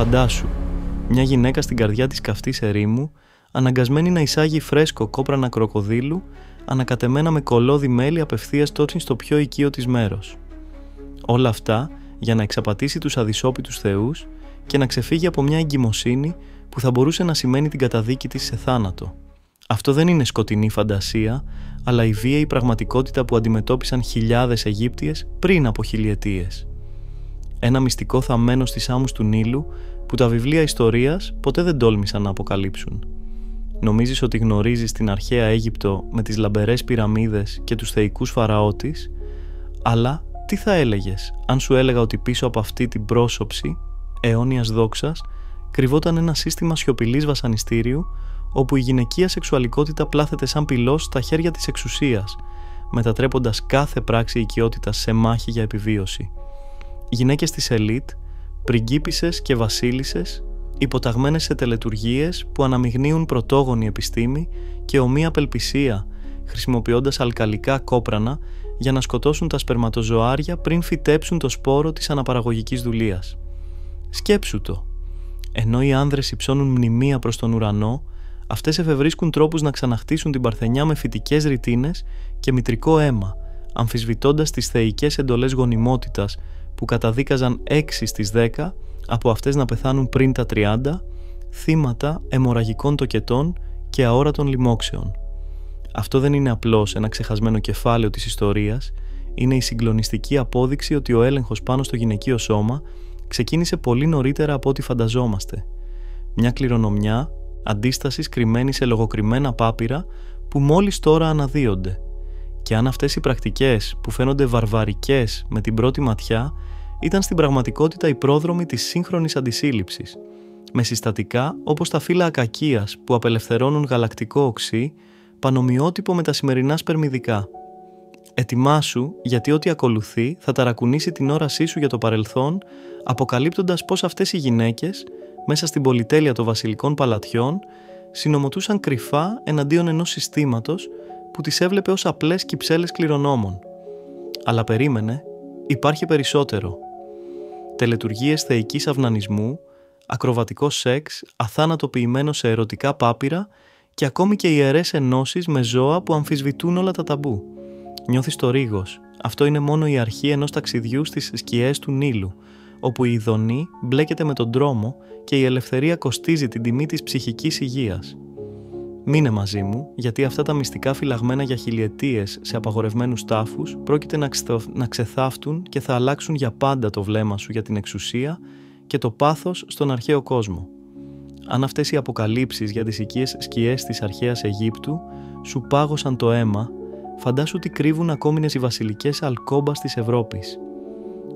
Φαντάσου, μια γυναίκα στην καρδιά της καυτής ερήμου, αναγκασμένη να εισάγει φρέσκο κόπρανα κροκοδίλου, ανακατεμένα με κολόδι μέλι απευθείας τότσι στο πιο οικείο της μέρος. Όλα αυτά για να εξαπατήσει τους αδυσόπιτους θεούς και να ξεφύγει από μια εγκυμοσύνη που θα μπορούσε να σημαίνει την καταδίκη της σε θάνατο. Αυτό δεν είναι σκοτεινή φαντασία, αλλά η βίαιη πραγματικότητα που αντιμετώπισαν χιλιάδες Αιγύπτιες πριν από χιλιετίες. Ένα μυστικό θαμμένο στις άμμους του Νείλου που τα βιβλία ιστορίας ποτέ δεν τόλμησαν να αποκαλύψουν. Νομίζεις ότι γνωρίζεις την αρχαία Αίγυπτο με τις λαμπερές πυραμίδες και τους θεϊκούς φαραώ της, αλλά τι θα έλεγες αν σου έλεγα ότι πίσω από αυτή την πρόσωψη αιώνιας δόξας κρυβόταν ένα σύστημα σιωπηλής βασανιστήριου όπου η γυναικεία σεξουαλικότητα πλάθεται σαν πυλός στα χέρια της εξουσίας, μετατρέποντας κάθε πράξη οικειότητας σε μάχη για επιβίωση. Γυναίκες της ελίτ, πριγκίπισσες και βασίλισσες, υποταγμένες σε τελετουργίες που αναμειγνύουν πρωτόγονη επιστήμη και ομοία απελπισία, χρησιμοποιώντας αλκαλικά κόπρανα για να σκοτώσουν τα σπερματοζωάρια πριν φυτέψουν το σπόρο της αναπαραγωγικής δουλείας. Σκέψου το. Ενώ οι άνδρες υψώνουν μνημεία προς τον ουρανό, αυτές εφευρίσκουν τρόπους να ξαναχτίσουν την παρθενιά με φυτικές ρητίνες και μητρικό αίμα, αμφισβητώντας τις θεϊκές εντολές γονιμότητας που καταδίκαζαν 6 στις 10 από αυτές να πεθάνουν πριν τα 30, θύματα αιμορραγικών τοκετών και αόρατων λοιμόξεων. Αυτό δεν είναι απλώς ένα ξεχασμένο κεφάλαιο της ιστορίας, είναι η συγκλονιστική απόδειξη ότι ο έλεγχος πάνω στο γυναικείο σώμα ξεκίνησε πολύ νωρίτερα από ό,τι φανταζόμαστε. Μια κληρονομιά αντίστασης κρυμμένη σε λογοκριμμένα πάπυρα που μόλις τώρα αναδύονται. Και αν αυτές οι πρακτικές που φαίνονται βαρβαρικές με την πρώτη ματιά ήταν στην πραγματικότητα οι πρόδρομοι της σύγχρονης αντισύλληψης, με συστατικά όπως τα φύλλα ακακίας που απελευθερώνουν γαλακτικό οξύ, πανομοιότυπο με τα σημερινά σπερμιδικά. Ετοιμάσου, γιατί ό,τι ακολουθεί θα ταρακουνήσει την όρασή σου για το παρελθόν, αποκαλύπτοντας πως αυτές οι γυναίκες, μέσα στην πολυτέλεια των βασιλικών παλατιών, συνομωτούσαν κρυφά εναντίον ενός συστήματος που τις έβλεπε ως απλές κυψέλες κληρονόμων. Αλλά περίμενε, υπάρχει περισσότερο. Τελετουργίες θεϊκής αυνανισμού, ακροβατικό σεξ, αθάνατοποιημένο σε ερωτικά πάπυρα και ακόμη και ιερές ενώσεις με ζώα που αμφισβητούν όλα τα ταμπού. Νιώθεις το ρίγος. Αυτό είναι μόνο η αρχή ενός ταξιδιού στις σκιές του Νείλου, όπου η ειδονή μπλέκεται με τον τρόμο και η ελευθερία κοστίζει την τιμή της ψυχικής υγείας. Μείνε μαζί μου, γιατί αυτά τα μυστικά φυλαγμένα για χιλιετίες σε απαγορευμένους τάφους πρόκειται να ξεθάφτουν και θα αλλάξουν για πάντα το βλέμμα σου για την εξουσία και το πάθος στον αρχαίο κόσμο. Αν αυτές οι αποκαλύψεις για τις οικίες σκιές της αρχαίας Αιγύπτου σου πάγωσαν το αίμα, φαντάσου τι κρύβουν ακόμηνες οι βασιλικές αλκόμπας της Ευρώπης.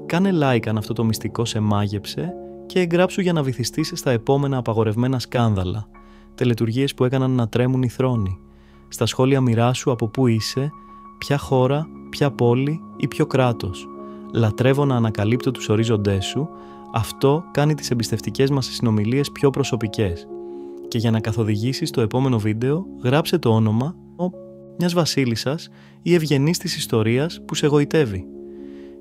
Κάνε like αν αυτό το μυστικό σε μάγεψε και εγγράψου για να βυθιστείς στα επόμενα απαγορευμένα σκάνδαλα, τελετουργίες που έκαναν να τρέμουν οι θρόνοι. Στα σχόλια μοιράσου από πού είσαι, ποια χώρα, ποια πόλη ή ποιο κράτος. Λατρεύω να ανακαλύπτω τους ορίζοντές σου, αυτό κάνει τις εμπιστευτικές μας συνομιλίες πιο προσωπικές. Και για να καθοδηγήσεις το επόμενο βίντεο, γράψε το όνομα μιας βασίλισσας ή ευγενής της ιστορίας που σε εγωιτεύει.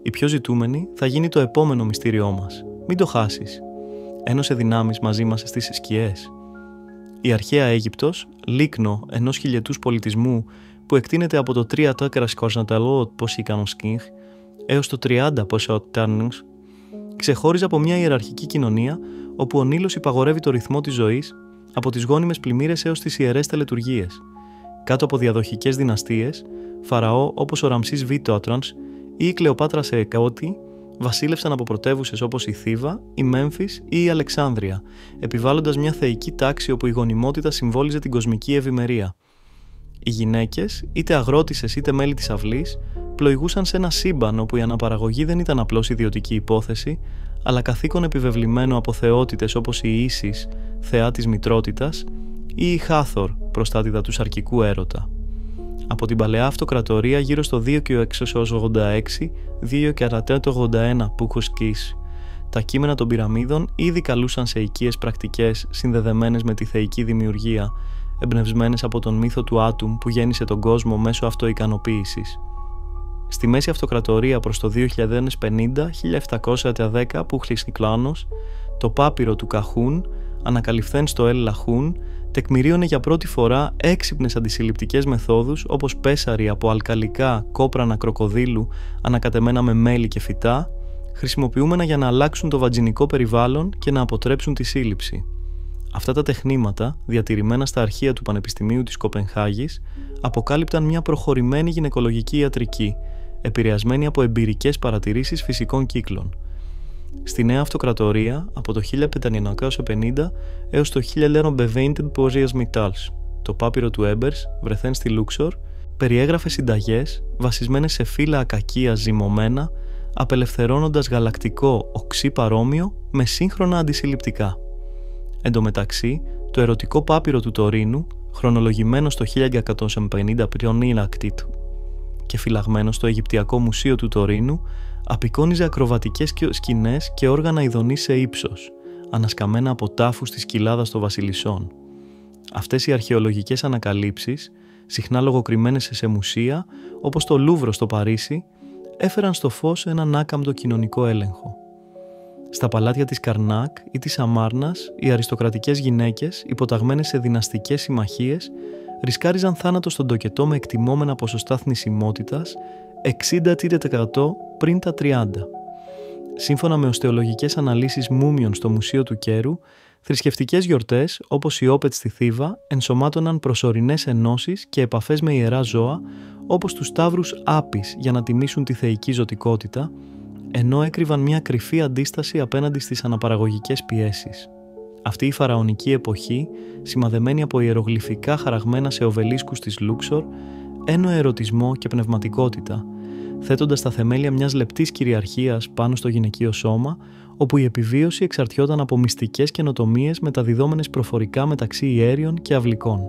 Η πιο ζητούμενη θα γίνει το επόμενο μυστήριό μας. Μην το χάσεις. Ένωσε δυνάμεις μαζί μας στις σκιές. Η αρχαία Αίγυπτος, λίκνο ενός χιλιετούς πολιτισμού που εκτείνεται από το 3 τάκρας κορσναταλό ποσικανοσκίνχ έως το 30 ποσοτάνους, ξεχώριζε από μια ιεραρχική κοινωνία όπου ο Νείλος υπαγορεύει το ρυθμό της ζωής από τις γόνιμες πλημμύρες έως τις ιερές τελετουργίες. Κάτω από διαδοχικές δυναστείες, φαραώ όπως ο Ραμσής Β. Τότρανς ή η Κλεοπάτρα σε Εκαότη βασίλευσαν από πρωτεύουσες όπως η Θήβα, η Μέμφις ή η Αλεξάνδρεια, επιβάλλοντας μια θεϊκή τάξη όπου η γονιμότητα συμβόλιζε την κοσμική ευημερία. Οι γυναίκες, είτε αγρότισσες είτε μέλη της αυλής, πλοηγούσαν σε ένα σύμπαν όπου η αναπαραγωγή δεν ήταν απλώς ιδιωτική υπόθεση, αλλά καθήκον επιβεβλημένο από θεότητες όπως η Ίσις, θεά της μητρότητας, ή η Χάθορ, προστάτηδα του σαρκικού έρωτα. Από την Παλαιά Αυτοκρατορία γύρω στο 2686, 2481 Πουκουσκής, τα κείμενα των πυραμίδων ήδη καλούσαν σε οικίες πρακτικές συνδεδεμένες με τη θεϊκή δημιουργία, εμπνευσμένες από τον μύθο του Άτουμ που γέννησε τον κόσμο μέσω αυτοικανοποίησης. Στη Μέση Αυτοκρατορία προς το 2050-1710 που Χλισικλάνος, το πάπυρο του Καχούν, ανακαλυφθέν στο Ελ Λαχούν, τεκμηρίωνε για πρώτη φορά έξυπνες αντισυλληπτικές μεθόδους όπως πέσαρι από αλκαλικά κόπρανα κροκοδίλου ανακατεμένα με μέλι και φυτά, χρησιμοποιούμενα για να αλλάξουν το βατζινικό περιβάλλον και να αποτρέψουν τη σύλληψη. Αυτά τα τεχνήματα, διατηρημένα στα αρχεία του Πανεπιστημίου της Κοπενχάγης, αποκάλυπταν μια προχωρημένη γυναικολογική ιατρική, επηρεασμένη από εμπειρικές παρατηρήσεις φυσικών κύκλων. Στη Νέα Αυτοκρατορία, από το 1550 έως το 1025 Porias Mitals, το πάπυρο του Έμπερς, βρεθέν στη Λούξορ, περιέγραφε συνταγές βασισμένες σε φύλλα ακακίας ζυμωμένα, απελευθερώνοντας γαλακτικό οξύ παρόμοιο με σύγχρονα αντισυλληπτικά. Εν τω μεταξύ, το ερωτικό πάπυρο του Τωρίνου, χρονολογημένο στο 1150 π.Λ. και φυλαγμένο στο Αιγυπτιακό Μουσείο του Τωρίνου, απεικόνιζε ακροβατικές σκηνές και όργανα ειδονής σε ύψος, ανασκαμμένα από τάφους της κοιλάδας των Βασιλισσών. Αυτές οι αρχαιολογικές ανακαλύψεις, συχνά λογοκριμένες σε μουσεία, όπως το Λούβρο στο Παρίσι, έφεραν στο φως έναν άκαμπτο κοινωνικό έλεγχο. Στα παλάτια της Καρνάκ ή της Αμάρνας, οι αριστοκρατικές γυναίκες, υποταγμένες σε δυναστικές συμμαχίες, ρισκάριζαν θάνατο στον τοκετό με εκτιμόμενα ποσοστά θνησιμότητας 60% πριν τα 30. Σύμφωνα με οστεολογικές αναλύσεις μούμιων στο Μουσείο του Κέρου, θρησκευτικές γιορτές, όπως η Όπετ στη Θήβα, ενσωμάτωναν προσωρινές ενώσεις και επαφές με ιερά ζώα, όπως τους ταύρους Άπης για να τιμήσουν τη θεϊκή ζωτικότητα, ενώ έκρυβαν μια κρυφή αντίσταση απέναντι στις αναπαραγωγικές πιέσεις. Αυτή η φαραωνική εποχή, σημαδεμένη από ιερογλυφικά χαραγμένα σε οβελίσκους της Λούξορ, έννοε ερωτισμό και πνευματικότητα, θέτοντας τα θεμέλια μιας λεπτής κυριαρχίας πάνω στο γυναικείο σώμα, όπου η επιβίωση εξαρτιόταν από μυστικές καινοτομίες μεταδιδόμενες προφορικά μεταξύ ιέριων και αυλικών.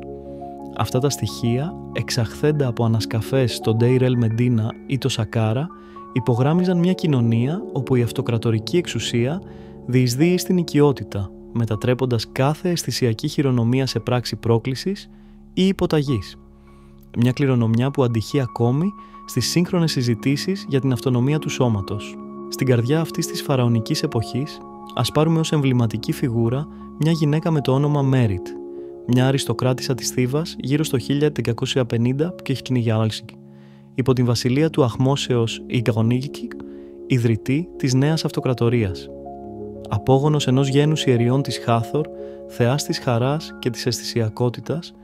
Αυτά τα στοιχεία, εξαχθέντα από ανασκαφές στο Deir el Medina ή το Σακάρα, υπογράμμιζαν μια κοινωνία όπου η αυτοκρατορική εξουσία διεισδύει στην οικειότητα, μετατρέποντας κάθε αισθησιακή χειρονομία σε πράξη πρόκλησης ή υποταγής. Μια κληρονομιά που αντυχεί ακόμη στις σύγχρονες συζητήσεις για την αυτονομία του σώματος. Στην καρδιά αυτής της φαραωνικής εποχής, ας πάρουμε ως εμβληματική φιγούρα μια γυναίκα με το όνομα Μέριτ, μια αριστοκράτισσα της Θήβας γύρω στο 1150 και Χκνιγιάλσικ, υπό την βασιλεία του Αχμόσεως Ιγαγονίκη, ιδρυτή της Νέας Αυτοκρατορίας. Απόγονος ενός γένους ιεριών της Χάθορ, θεάς της χαράς και της αισθησιακότητας,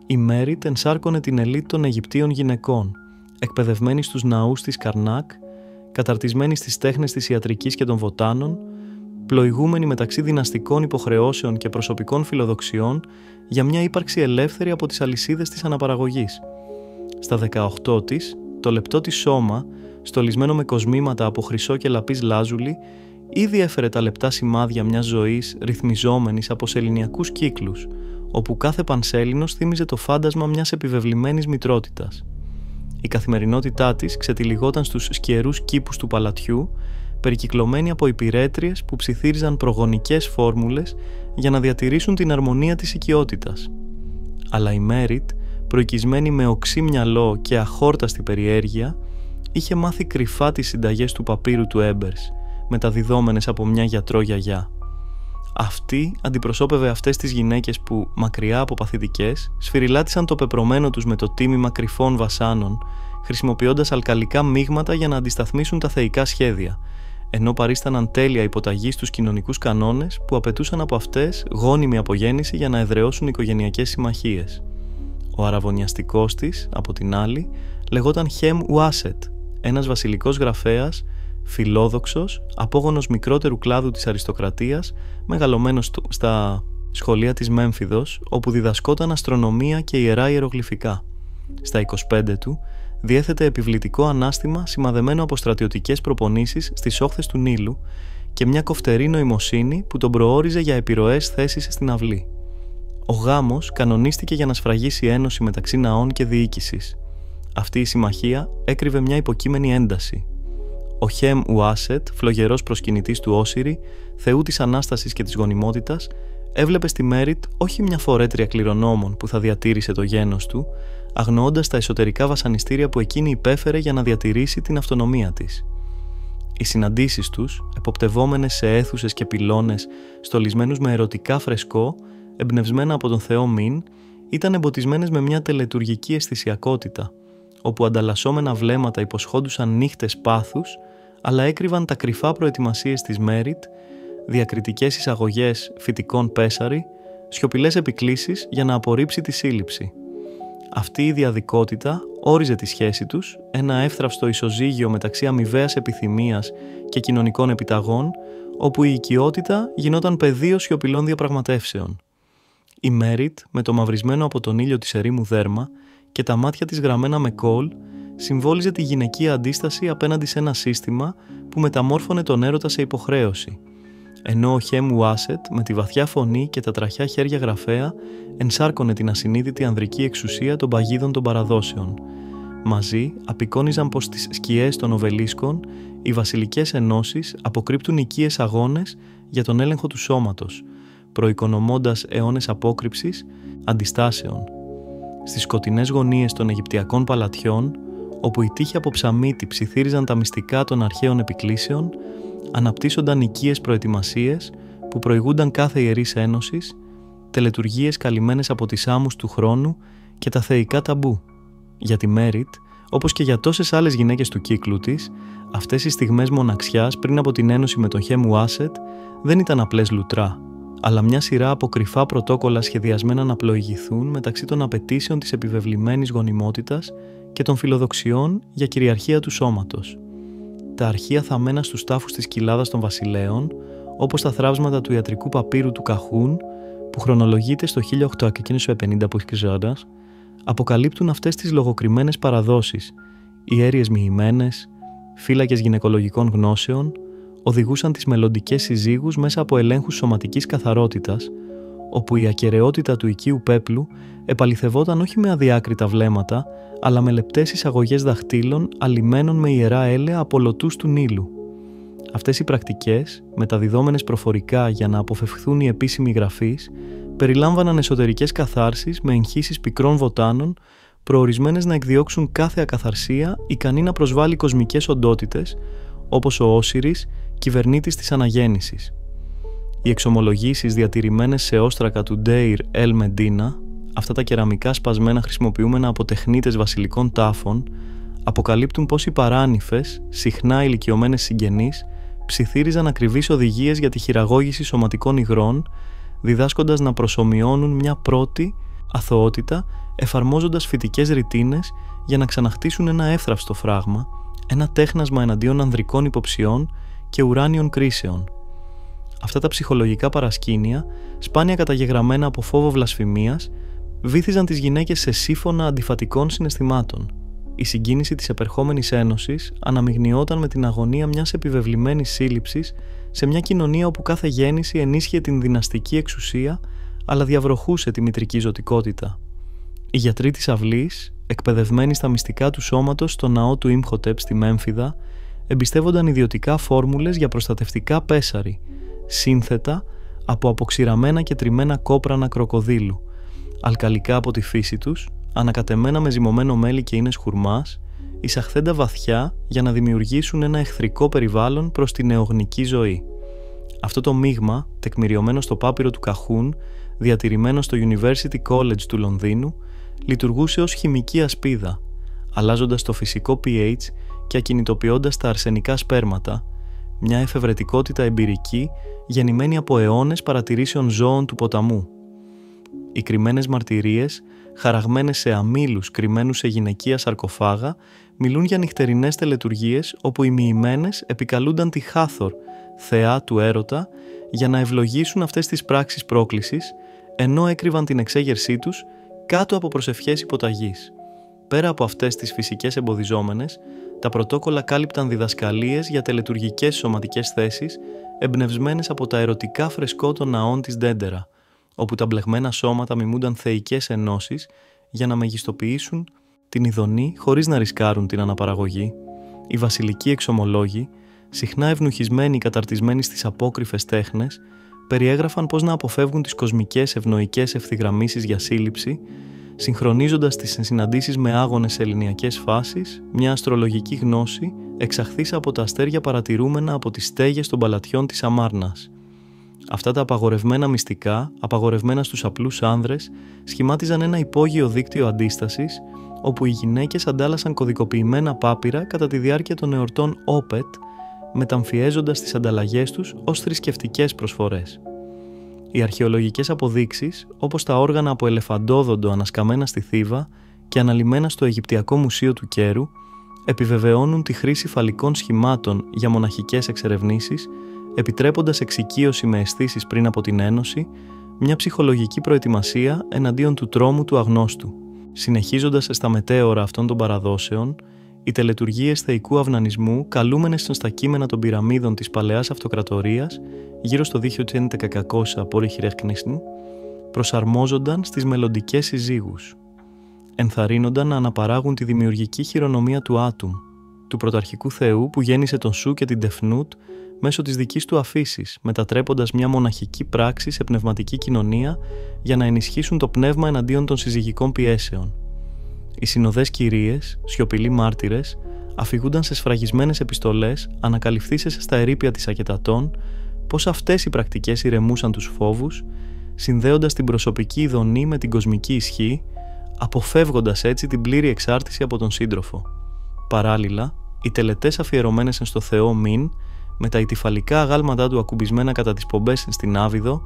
η Μέριτ ενσάρκωνε την ελίτ των Αιγυπτίων γυναικών, εκπαιδευμένη στους ναούς της Καρνάκ, καταρτισμένη στις τέχνες της ιατρικής και των βοτάνων, πλοηγούμενη μεταξύ δυναστικών υποχρεώσεων και προσωπικών φιλοδοξιών για μια ύπαρξη ελεύθερη από τις αλυσίδες της αναπαραγωγής. Στα 18 της, το λεπτό της σώμα, στολισμένο με κοσμήματα από χρυσό και λαπίς λάζουλη, ήδη έφερε τα λεπτά σημάδια μιας ζωής ρυθμιζόμενης από σεληνιακούς κύκλους, όπου κάθε πανσέλινος θύμιζε το φάντασμα μιας επιβεβλημένης μητρότητας. Η καθημερινότητά της ξετυλιγόταν στους σκιερούς κήπους του παλατιού, περικυκλωμένη από υπηρέτριες που ψιθύριζαν προγονικές φόρμουλες για να διατηρήσουν την αρμονία της οικειότητας. Αλλά η Μέριτ, προοικισμένη με οξύ μυαλό και αχόρταστη περιέργεια, είχε μάθει κρυφά τις συνταγές του παπύρου του Έμπερς, μεταδιδόμενες από μια γιατρό γιαγιά. Αυτή αντιπροσώπευε αυτές τις γυναίκες που, μακριά από παθητικές, σφυριλάτησαν το πεπρωμένο τους με το τίμημα κρυφών βασάνων, χρησιμοποιώντας αλκαλικά μείγματα για να αντισταθμίσουν τα θεϊκά σχέδια, ενώ παρίσταναν τέλεια υποταγή στους κοινωνικούς κανόνες που απαιτούσαν από αυτές γόνιμη απογέννηση για να εδραιώσουν οικογενειακές συμμαχίες. Ο αραβωνιαστικός της, από την άλλη, λεγόταν Χέμ Ουάσετ, ένας βασιλικός γραφέας, φιλόδοξος, απόγονος μικρότερου κλάδου της αριστοκρατίας, μεγαλωμένος στα σχολεία της Μέμφιδος, όπου διδασκόταν αστρονομία και ιερά ιερογλυφικά. Στα 25 του, διέθετε επιβλητικό ανάστημα σημαδεμένο από στρατιωτικές προπονήσεις στις όχθες του Νείλου και μια κοφτερή νοημοσύνη που τον προόριζε για επιρροές θέσεις στην αυλή. Ο γάμος κανονίστηκε για να σφραγίσει ένωση μεταξύ ναών και διοίκησης. Αυτή η συμμαχία έκρυβε μια υποκείμενη ένταση. Ο Χέμ Ουάσετ, φλογερός προσκυνητής του Όσιρη, θεού της Ανάστασης και της γονιμότητας, έβλεπε στη Μέριτ όχι μια φορέτρια κληρονόμων που θα διατήρησε το γένος του, αγνοώντας τα εσωτερικά βασανιστήρια που εκείνη υπέφερε για να διατηρήσει την αυτονομία της. Οι συναντήσεις τους, εποπτευόμενες σε αίθουσες και πυλώνες στολισμένους με ερωτικά φρεσκό, εμπνευσμένα από τον θεό Μιν, ήταν εμποτισμένες με μια τελετουργική αισθησιακότητα, όπου ανταλλασσόμενα βλέμματα υποσχόντουσαν νύχτες πάθους, αλλά έκρυβαν τα κρυφά προετοιμασίες της Μέριτ, διακριτικές εισαγωγές φυτικών Πέσαρη, σιωπηλές επικλήσεις για να απορρίψει τη σύλληψη. Αυτή η διαδικότητα όριζε τη σχέση τους, ένα εύθραυστο ισοζύγιο μεταξύ αμοιβαίας επιθυμίας και κοινωνικών επιταγών, όπου η οικειότητα γινόταν πεδίο σιωπηλών διαπραγματεύσεων. Η Μέριτ, με το μαυρισμένο από τον ήλιο της ερήμου δέρμα και τα μάτια της γραμμένα με κόλ, συμβόλιζε τη γυναικεία αντίσταση απέναντι σε ένα σύστημα που μεταμόρφωνε τον έρωτα σε υποχρέωση, ενώ ο Χέμ Ουάσετ με τη βαθιά φωνή και τα τραχιά χέρια γραφέα ενσάρκωνε την ασυνείδητη ανδρική εξουσία των παγίδων των παραδόσεων. Μαζί απεικόνιζαν πως στις σκιές των οβελίσκων οι βασιλικές ενώσεις αποκρύπτουν οικίες αγώνες για τον έλεγχο του σώματος, προοικονομώντας αιώνες απόκρυψης, αντιστάσεων. Στις σκοτεινές γωνίες των Αιγυπτιακών παλατιών, όπου οι τείχοι από ψαμίτι ψιθύριζαν τα μυστικά των αρχαίων επικλήσεων, αναπτύσσονταν οικίες προετοιμασίες που προηγούνταν κάθε ιερής ένωσης, τελετουργίες καλυμμένες από τις άμμους του χρόνου και τα θεϊκά ταμπού. Για τη Μέριτ, όπως και για τόσες άλλες γυναίκες του κύκλου της, αυτές οι στιγμές μοναξιάς πριν από την ένωση με τον Χέμ Ουάσετ δεν ήταν απλές λουτρά, αλλά μια σειρά από κρυφά πρωτόκολλα σχεδιασμένα να πλοηγηθούν μεταξύ των απαιτήσεων της επιβεβλημένης γονιμότητας και των φιλοδοξιών για κυριαρχία του σώματος. Τα αρχεία θαμμένα στους τάφους της κοιλάδας των βασιλέων, όπως τα θράψματα του ιατρικού παπύρου του Καχούν, που χρονολογείται στο 1850 που Χιζόντας, αποκαλύπτουν αυτές τις λογοκριμένες παραδόσεις. Οι αίριες μοιημένες, φύλακες γυναικολογικών γνώσεων, οδηγούσαν τις μελλοντικές συζύγους μέσα από ελέγχους σωματικής καθαρότητας, όπου η ακεραιότητα του οικείου πέπλου επαληθευόταν όχι με αδιάκριτα βλέμματα, αλλά με λεπτές εισαγωγές δαχτύλων αλυμένων με ιερά έλαια από λωτούς του Νείλου. Αυτές οι πρακτικές, μεταδιδόμενες προφορικά για να αποφευχθούν οι επίσημοι γραφείς, περιλάμβαναν εσωτερικές καθάρσεις με εγχύσεις πικρών βοτάνων, προορισμένες να εκδιώξουν κάθε ακαθαρσία ικανή να προσβάλλει κοσμικές οντότητες, όπως ο Όσιρις, κυβερνήτης της αναγέννησης. Οι εξομολογήσεις διατηρημένες σε όστρακα του Ντέιρ Ελ Μεντίνα, αυτά τα κεραμικά σπασμένα χρησιμοποιούμενα από τεχνίτες βασιλικών τάφων, αποκαλύπτουν πως οι παράνυφες, συχνά ηλικιωμένες συγγενείς, ψιθύριζαν ακριβείς οδηγίες για τη χειραγώγηση σωματικών υγρών, διδάσκοντας να προσομοιώνουν μια πρώτη αθωότητα, εφαρμόζοντας φυτικές ρητίνες για να ξαναχτίσουν ένα εύθραυστο φράγμα, ένα τέχνασμα εναντίον ανδρικών υποψιών και ουράνιων κρίσεων. Αυτά τα ψυχολογικά παρασκήνια, σπάνια καταγεγραμμένα από φόβο βλασφημίας, βύθιζαν τις γυναίκες σε σύμφωνα αντιφατικών συναισθημάτων. Η συγκίνηση της επερχόμενης ένωσης αναμειγνυόταν με την αγωνία μιας επιβεβλημένης σύλληψης σε μια κοινωνία όπου κάθε γέννηση ενίσχυε την δυναστική εξουσία, αλλά διαβροχούσε τη μητρική ζωτικότητα. Οι γιατροί της αυλής, εκπαιδευμένοι στα μυστικά του σώματος στο ναό του Ιμχοτέπ στη Μέμφυδα, εμπιστεύονταν ιδιωτικά φόρμουλες για προστατευτικά πέσαρη, σύνθετα από αποξηραμένα και τριμμένα κόπρανα κροκοδίλου, αλκαλικά από τη φύση τους, ανακατεμένα με ζυμωμένο μέλι και ίνες χουρμάς, εισαχθέντα βαθιά για να δημιουργήσουν ένα εχθρικό περιβάλλον προς την νεογνική ζωή. Αυτό το μείγμα, τεκμηριωμένο στο πάπυρο του Καχούν, διατηρημένο στο University College του Λονδίνου, λειτουργούσε ως χημική ασπίδα, αλλάζοντας το φυσικό pH και ακινητοποιώντας τα αρσενικά σπέρματα, μια εφευρετικότητα εμπειρική γεννημένη από αιώνες παρατηρήσεων ζώων του ποταμού. Οι κρυμμένες μαρτυρίες, χαραγμένες σε αμύλους κρυμμένους σε γυναικεία σαρκοφάγα, μιλούν για νυχτερινές τελετουργίες όπου οι μοιημένες επικαλούνταν τη Χάθορ, θεά του έρωτα, για να ευλογήσουν αυτές τις πράξεις πρόκλησης, ενώ έκρυβαν την εξέγερσή τους κάτω από προσευχές υποταγής. Πέρα από αυτές τις φυσικές εμποδιζόμενες, τα πρωτόκολλα κάλυπταν διδασκαλίες για τελετουργικές σωματικές θέσεις, εμπνευσμένες από τα ερωτικά φρεσκό των ναών της Ντέντερα, όπου τα μπλεγμένα σώματα μιμούνταν θεϊκές ενώσεις για να μεγιστοποιήσουν την ειδονή χωρίς να ρισκάρουν την αναπαραγωγή. Οι βασιλικοί εξομολόγοι, συχνά ευνουχισμένοι καταρτισμένοι στις απόκρυφες τέχνες, περιέγραφαν πώς να αποφεύγουν τις κοσμικές ευνοϊκές ευθυγραμμίσεις για σύλληψη, συγχρονίζοντας τις συναντήσεις με άγονες σε ελληνιακές φάσεις, μια αστρολογική γνώση εξαχθής από τα αστέρια παρατηρούμενα από τις στέγες των παλατιών της Αμάρνας. Αυτά τα απαγορευμένα μυστικά, απαγορευμένα στους απλούς άνδρες, σχημάτιζαν ένα υπόγειο δίκτυο αντίστασης, όπου οι γυναίκες αντάλλασαν κωδικοποιημένα πάπυρα κατά τη διάρκεια των εορτών Όπετ, μεταμφιέζοντας τις ανταλλαγές τους ως θρησκευτικές προσφορές. Οι αρχαιολογικές αποδείξεις, όπως τα όργανα από ελεφαντόδοντο ανασκαμμένα στη Θήβα και αναλυμμένα στο Αιγυπτιακό Μουσείο του Κέρου, επιβεβαιώνουν τη χρήση φαλικών σχημάτων για μοναχικές εξερευνήσεις, επιτρέποντας εξοικείωση με αισθήσεις πριν από την ένωση, μια ψυχολογική προετοιμασία εναντίον του τρόμου του αγνώστου. Συνεχίζοντας στα μετέωρα αυτών των παραδόσεων, οι τελετουργίες θεϊκού αυνανισμού, καλούμενες στα κείμενα των πυραμίδων της Παλαιάς Αυτοκρατορίας, γύρω στο 2600 π.Χ., προσαρμόζονταν στις μελλοντικές συζύγους. Ενθαρρύνονταν να αναπαράγουν τη δημιουργική χειρονομία του Άτουμ, του πρωταρχικού θεού που γέννησε τον Σου και την Τεφνούτ μέσω της δικής του αφύσης, μετατρέποντας μια μοναχική πράξη σε πνευματική κοινωνία για να ενισχύσουν το πνεύμα εναντίον των συζυγικών πιέσεων. Οι συνοδές κυρίες, σιωπηλοί μάρτυρες, αφηγούνταν σε σφραγισμένες επιστολές, ανακαλυφθήσεις στα ερείπια της Ακετατών, πως αυτές οι πρακτικές ηρεμούσαν τους φόβους, συνδέοντας την προσωπική ειδονή με την κοσμική ισχύ, αποφεύγοντας έτσι την πλήρη εξάρτηση από τον σύντροφο. Παράλληλα, οι τελετές αφιερωμένες στο θεό Μιν, με τα ητιφαλικά αγάλματά του ακουμπισμένα κατά τις πομπές στην Άβυδο,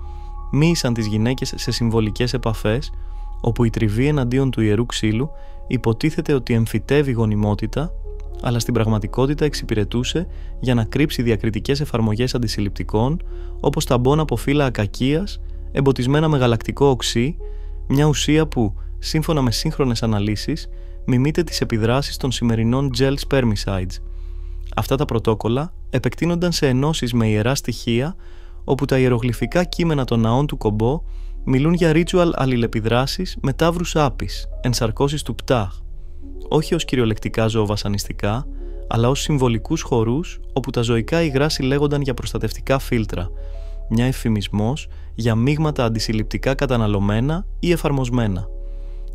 μοίησαν τις γυναίκες σε συμβολικές επαφές, όπου η τριβή εναντίον του ιερού ξύλου υποτίθεται ότι εμφυτεύει γονιμότητα, αλλά στην πραγματικότητα εξυπηρετούσε για να κρύψει διακριτικές εφαρμογές αντισυλληπτικών, όπως τα μπόνα από φύλλα ακακίας, εμποτισμένα με γαλακτικό οξύ, μια ουσία που, σύμφωνα με σύγχρονες αναλύσεις, μιμείται τις επιδράσεις των σημερινών gel spermicides. Αυτά τα πρωτόκολλα επεκτείνονταν σε ενώσεις με ιερά στοιχεία, όπου τα ιερογλυφικά κείμενα των ναών του Κομπό μιλούν για ritual αλληλεπιδράσεις με ταύρους άπης, ενσαρκώσεις του Πτάχ, όχι ως κυριολεκτικά ζωοβασανιστικά, αλλά ως συμβολικούς χορούς όπου τα ζωικά υγρά συλλέγονταν για προστατευτικά φίλτρα, μια εφημισμός για μείγματα αντισυλληπτικά καταναλωμένα ή εφαρμοσμένα.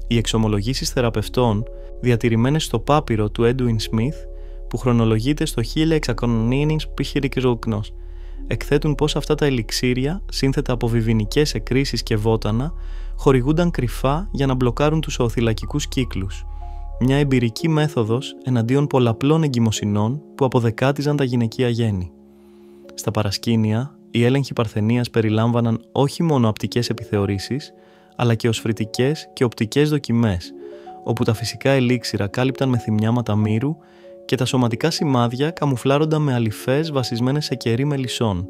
Οι εξομολογήσεις θεραπευτών, διατηρημένες στο πάπυρο του Έντουιν Σμιθ, που χρονολογείται στο 1600 π.Χ., εκθέτουν πως αυτά τα ελιξίρια, σύνθετα από βιβινικές εκκρίσεις και βότανα, χορηγούνταν κρυφά για να μπλοκάρουν τους οοθυλακικούς κύκλους. Μια εμπειρική μέθοδος εναντίον πολλαπλών εγκυμοσυνών που αποδεκάτιζαν τα γυναικεία γέννη. Στα παρασκήνια, οι έλεγχοι παρθενίας περιλάμβαναν όχι μόνο απτικές επιθεωρήσεις, αλλά και οσφρητικές και οπτικές δοκιμές, όπου τα φυσικά ελίξιρα κάλυπταν με θυμιάματα μύρου και τα σωματικά σημάδια καμουφλάρονταν με αλυφές βασισμένες σε κερί μελισσών,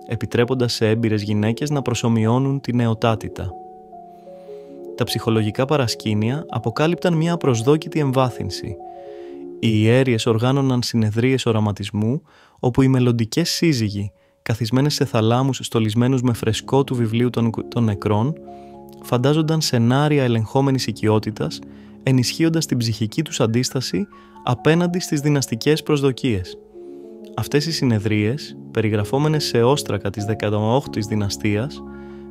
επιτρέποντας σε έμπειρες γυναίκες να προσομοιώνουν την νεοτάτητα. Τα ψυχολογικά παρασκήνια αποκάλυπταν μια απροσδόκητη εμβάθυνση. Οι ιέρειες οργάνωναν συνεδρίες οραματισμού, όπου οι μελλοντικές σύζυγοι, καθισμένες σε θαλάμους στολισμένους με φρεσκό του βιβλίου των νεκρών, φαντάζονταν σενάρια ελεγχόμενης οικειότητας, ενισχύοντας την ψυχική τους αντίσταση απέναντι στις δυναστικές προσδοκίες. Αυτές οι συνεδρίες, περιγραφόμενες σε όστρακα της 18ης δυναστείας,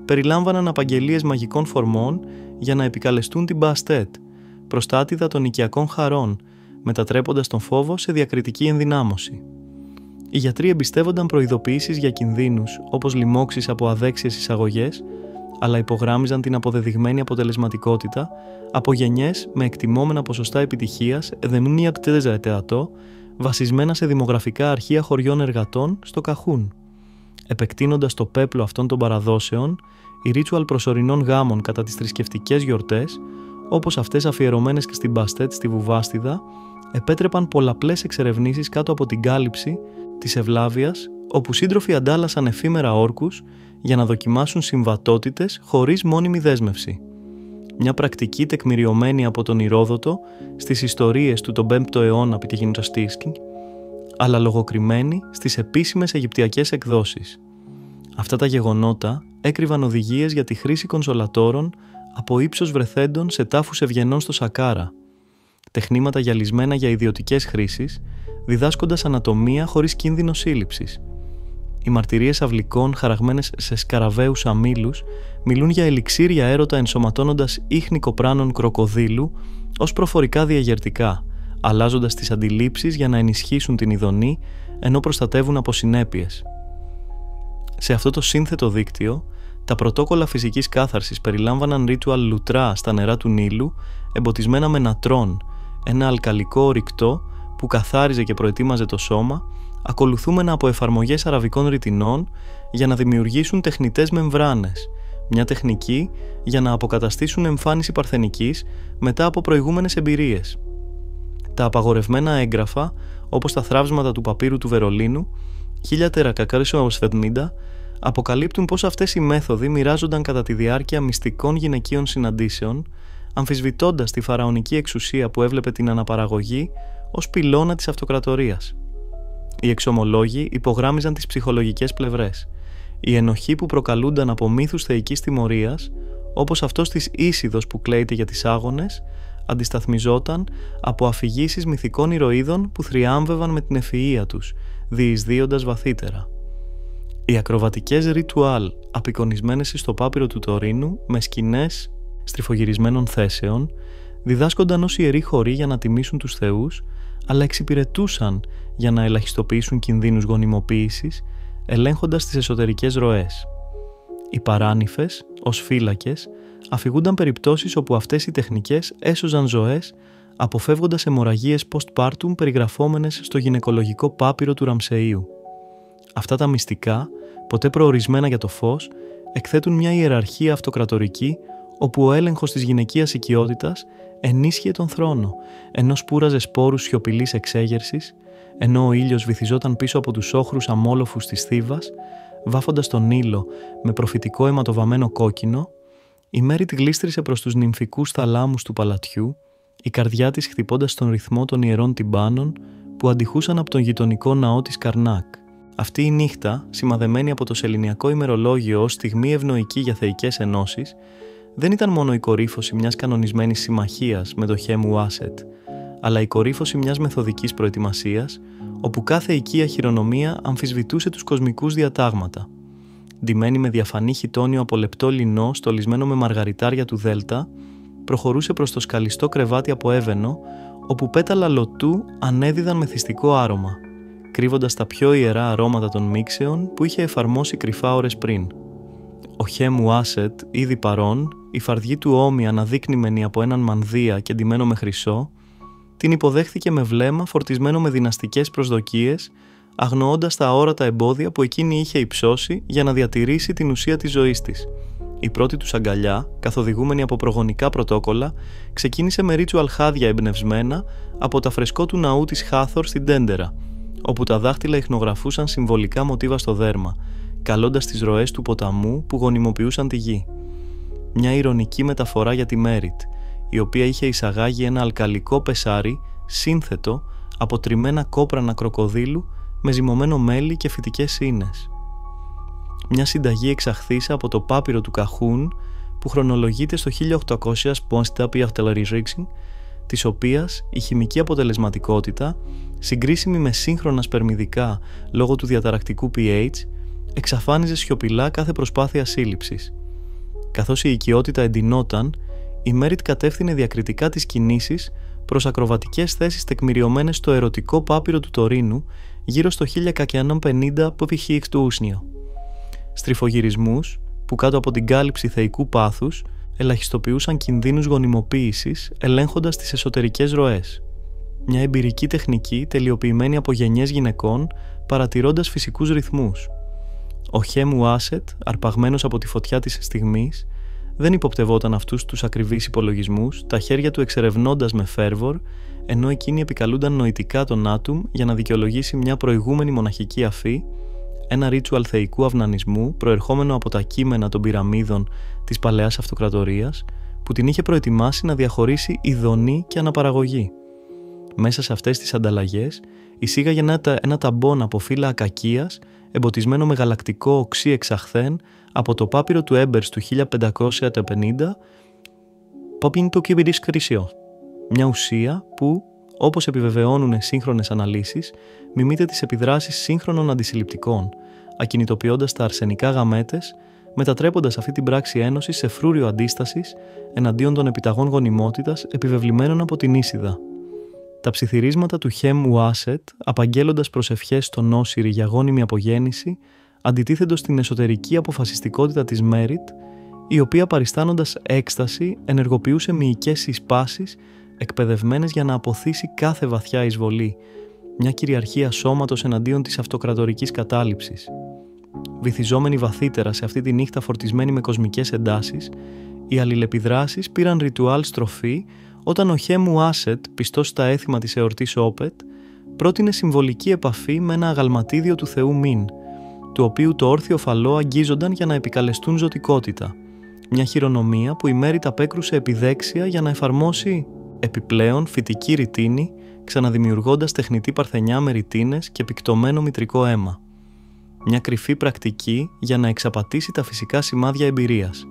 περιλάμβαναν απαγγελίες μαγικών φορμών για να επικαλεστούν την Μπαστέτ, προστάτηδα των οικιακών χαρών, μετατρέποντας τον φόβο σε διακριτική ενδυνάμωση. Οι γιατροί εμπιστεύονταν προειδοποιήσεις για κινδύνους, όπως λοιμώξεις από αδέξιες εισαγωγές, αλλά υπογράμμιζαν την αποδεδειγμένη αποτελεσματικότητα από γενιές με εκτιμόμενα ποσοστά επιτυχίας εδεμνίακτεζαετεατό, βασισμένα σε δημογραφικά αρχεία χωριών εργατών στο Καχούν. Επεκτείνοντας το πέπλο αυτών των παραδόσεων, οι ρίτσουαλ προσωρινών γάμων κατά τις θρησκευτικές γιορτές, όπως αυτές αφιερωμένες και στην Μπαστέτ στη Βουβάστιδα, επέτρεπαν πολλαπλές εξερευνήσεις κάτω από την κάλυψη της ευλάβειας, όπου σύντροφοι αντάλλασαν εφήμερα όρκους για να δοκιμάσουν συμβατότητες χωρίς μόνιμη δέσμευση. Μια πρακτική τεκμηριωμένη από τον Ηρόδοτο στις ιστορίες του τον 5ο αιώνα π.Χ., αλλά λογοκριμένη στις επίσημες αιγυπτιακές εκδόσεις. Αυτά τα γεγονότα έκρυβαν οδηγίες για τη χρήση κονσολατόρων από ύψος βρεθέντων σε τάφους ευγενών στο Σακάρα, τεχνήματα γυαλισμένα για ιδιωτικές χρήσεις, διδάσκοντας ανατομία χωρίς κίνδυνο σύλληψης. Οι μαρτυρίες αυλικών χαραγμένες σε σκαραβαίους αμύλους μιλούν για ελιξίρια έρωτα ενσωματώνοντας ίχνη κοπράνων κροκοδίλου ως προφορικά διαγερτικά, αλλάζοντας τις αντιλήψεις για να ενισχύσουν την ειδονή ενώ προστατεύουν από συνέπειες. Σε αυτό το σύνθετο δίκτυο, τα πρωτόκολλα φυσικής κάθαρσης περιλάμβαναν ρίτουαλ λουτρά στα νερά του Νείλου, εμποτισμένα με νατρόν, ένα αλκαλικό ορυκτό που καθάριζε και προετοίμαζε το σώμα, ακολουθούμενα από εφαρμογές αραβικών ρητινών για να δημιουργήσουν τεχνητές μεμβράνες, μια τεχνική για να αποκαταστήσουν εμφάνιση παρθενικής μετά από προηγούμενες εμπειρίες. Τα απαγορευμένα έγγραφα, όπως τα θραύσματα του παπύρου του Βερολίνου, 1470, αποκαλύπτουν πως αυτές οι μέθοδοι μοιράζονταν κατά τη διάρκεια μυστικών γυναικείων συναντήσεων, αμφισβητώντας τη φαραωνική εξουσία που έβλεπε την αναπαραγωγή ως πυλώνα της αυτοκρατορίας. Οι εξομολόγοι υπογράμμιζαν τις ψυχολογικές πλευρές. Η ενοχή που προκαλούνταν από μύθους θεϊκής τιμωρίας, όπως αυτός της Ίσιδος που κλαίεται για τις άγονες, αντισταθμιζόταν από αφηγήσεις μυθικών ηρωίδων που θριάμβευαν με την ευφυΐα τους, διεισδύοντας βαθύτερα. Οι ακροβατικές ριτουάλ απεικονισμένες στο πάπυρο του Τωρίνου με σκηνές στριφογυρισμένων θέσεων διδάσκονταν ως ιεροί χοροί για να τιμήσουν τους θεούς, αλλά εξυπηρετούσαν για να ελαχιστοποιήσουν κινδύνους γονιμοποίησης, ελέγχοντας τις εσωτερικές ροές. Οι παράνυφες, ως φύλακες, αφηγούνταν περιπτώσεις όπου αυτές οι τεχνικές έσωζαν ζωές, αποφεύγοντας αιμορραγίες post-partum περιγραφόμενες στο γυναικολογικό πάπυρο του Ραμσεΐου. Αυτά τα μυστικά, ποτέ προορισμένα για το φως, εκθέτουν μια ιεραρχία αυτοκρατορική όπου ο έλεγχος της γυναικείας οικειότητας ενίσχυε τον θρόνο, ενώ σπούραζε σπόρους σιωπηλής εξέγερσης, ενώ ο ήλιος βυθιζόταν πίσω από τους όχρους αμόλοφους της Θήβας, βάφοντας τον Νείλο με προφητικό αιματοβαμμένο κόκκινο, η Μέρη τη γλίστρισε προς τους νυμφικούς θαλάμους του παλατιού, η καρδιά της χτυπώντας τον ρυθμό των ιερών τυμπάνων που αντιχούσαν από τον γειτονικό ναό της Καρνάκ. Αυτή η νύχτα, σημαδεμένη από το σεληνιακό ημερολόγιο ως στιγμή ευνοϊκή για θεϊκές ενώσεις, δεν ήταν μόνο η κορύφωση μιας κανονισμένης συμμαχίας με το Χέμου Άσετ, αλλά η κορύφωση μιας μεθοδικής προετοιμασίας, όπου κάθε οικία χειρονομία αμφισβητούσε τους κοσμικούς διατάγματα. Ντυμένη με διαφανή χιτόνιο από λεπτό λινό στολισμένο με μαργαριτάρια του Δέλτα, προχωρούσε προς το σκαλιστό κρεβάτι από έβαινο, όπου πέταλα λωτού ανέδιδαν μεθυστικό άρωμα, κρύβοντας τα πιο ιερά αρώματα των μίξεων που είχε εφαρμόσει κρυφά ώρες πριν. Ο Χέμου Άσετ, ήδη παρόν, η φαρδιά του ώμη αναδείκνυμενη από έναν μανδύα και ντυμένο με χρυσό, την υποδέχθηκε με βλέμμα φορτισμένο με δυναστικές προσδοκίες, αγνοώντας τα αόρατα εμπόδια που εκείνη είχε υψώσει για να διατηρήσει την ουσία της ζωής της. Η πρώτη τους αγκαλιά, καθοδηγούμενη από προγονικά πρωτόκολλα, ξεκίνησε με ρίτσουαλ χάδια εμπνευσμένα από τα φρεσκό του ναού της Χάθορ στην Τέντερα, όπου τα δάχτυλα ιχνογραφούσαν συμβολικά μοτίβα στο δέρμα, καλώντας τις ροές του ποταμού που γονιμοποιούσαν τη γη. Μια ηρωνική μεταφορά για τη Μέριτ, η οποία είχε εισαγάγει ένα αλκαλικό πεσάρι σύνθετο από τριμμένα κόπρανα κροκοδίλου με ζυμωμένο μέλι και φυτικές ίνες. Μια συνταγή εξαχθήσα από το πάπυρο του Καχούν που χρονολογείται στο 1800 Post-Tapie Artillerie, της οποίας η χημική αποτελεσματικότητα, συγκρίσιμη με σύγχρονα σπερμιδικά λόγω του διαταρακτικού pH, εξαφάνιζε σιωπηλά κάθε προσπάθεια σύλληψης. Καθώς η οικειότητα εντυνόταν, η Μέριτ κατεύθυνε διακριτικά τις κινήσεις προς ακροβατικές θέσεις τεκμηριωμένες στο ερωτικό πάπυρο του Τωρίνου γύρω στο 1150 π.Χ. του Ούσνιο. Στριφογυρισμούς που κάτω από την κάλυψη θεϊκού πάθους ελαχιστοποιούσαν κινδύνους γονιμοποίησης ελέγχοντας τις εσωτερικές ροές. Μια εμπειρική τεχνική τελειοποιημένη από γενιές γυναικών παρατηρώντας φυσικούς ρυθμούς. Ο Χέμου Άσετ, αρπαγμένος από τη φωτιά της στιγμής, δεν υποπτευόταν αυτούς τους ακριβείς υπολογισμούς, τα χέρια του εξερευνώντας με φέρβορ, ενώ εκείνοι επικαλούνταν νοητικά τον Άτουμ για να δικαιολογήσει μια προηγούμενη μοναχική αφή, ένα ρίτσουαλ θεϊκού αυνανισμού προερχόμενο από τα κείμενα των πυραμίδων της παλαιάς αυτοκρατορίας, που την είχε προετοιμάσει να διαχωρίσει ειδονή και αναπαραγωγή. Μέσα σε αυτές τις ανταλλαγές εισήγαγε ένα ταμπόν από φύλλα ακακίας, εμποτισμένο με γαλακτικό οξύ εξαχθέν από το πάπυρο του Έμπερς του 1550, μια ουσία που, όπως επιβεβαιώνουν σύγχρονες αναλύσεις, μιμείται τις επιδράσεις σύγχρονων αντισυλληπτικών, ακινητοποιώντας τα αρσενικά γαμέτες, μετατρέποντας αυτή την πράξη ένωσης σε φρούριο αντίστασης εναντίον των επιταγών γονιμότητας επιβεβλημένων από την Ίσιδα. Τα ψιθυρίσματα του Χέμ Ουάσετ, απαγγέλλοντας προσευχές στον Όσιρη για γόνιμη απογέννηση, αντιτίθεντος στην εσωτερική αποφασιστικότητα της Μέριτ, η οποία παριστάνοντας έκσταση ενεργοποιούσε μυϊκές συσπάσεις εκπαιδευμένες για να αποθήσει κάθε βαθιά εισβολή, μια κυριαρχία σώματος εναντίον της αυτοκρατορικής κατάληψης. Βυθιζόμενοι βαθύτερα σε αυτή τη νύχτα φορτισμένη με κοσμικές εντάσεις, οι αλληλεπιδράσεις πήραν ρητουάλ στροφή όταν ο Χέμ Ουάσετ, πιστός στα έθιμα της εορτής Όπετ, πρότεινε συμβολική επαφή με ένα αγαλματίδιο του θεού Μιν, του οποίου το όρθιο φαλό αγγίζονταν για να επικαλεστούν ζωτικότητα, μια χειρονομία που η Μέριτ απέκρουσε επιδέξια για να εφαρμόσει επιπλέον φυτική ρητίνη, ξαναδημιουργώντας τεχνητή παρθενιά με ρητίνες και πικτωμένο μητρικό αίμα. Μια κρυφή πρακτική για να εξαπατήσει τα φυσικά σημάδια εμπειρίας.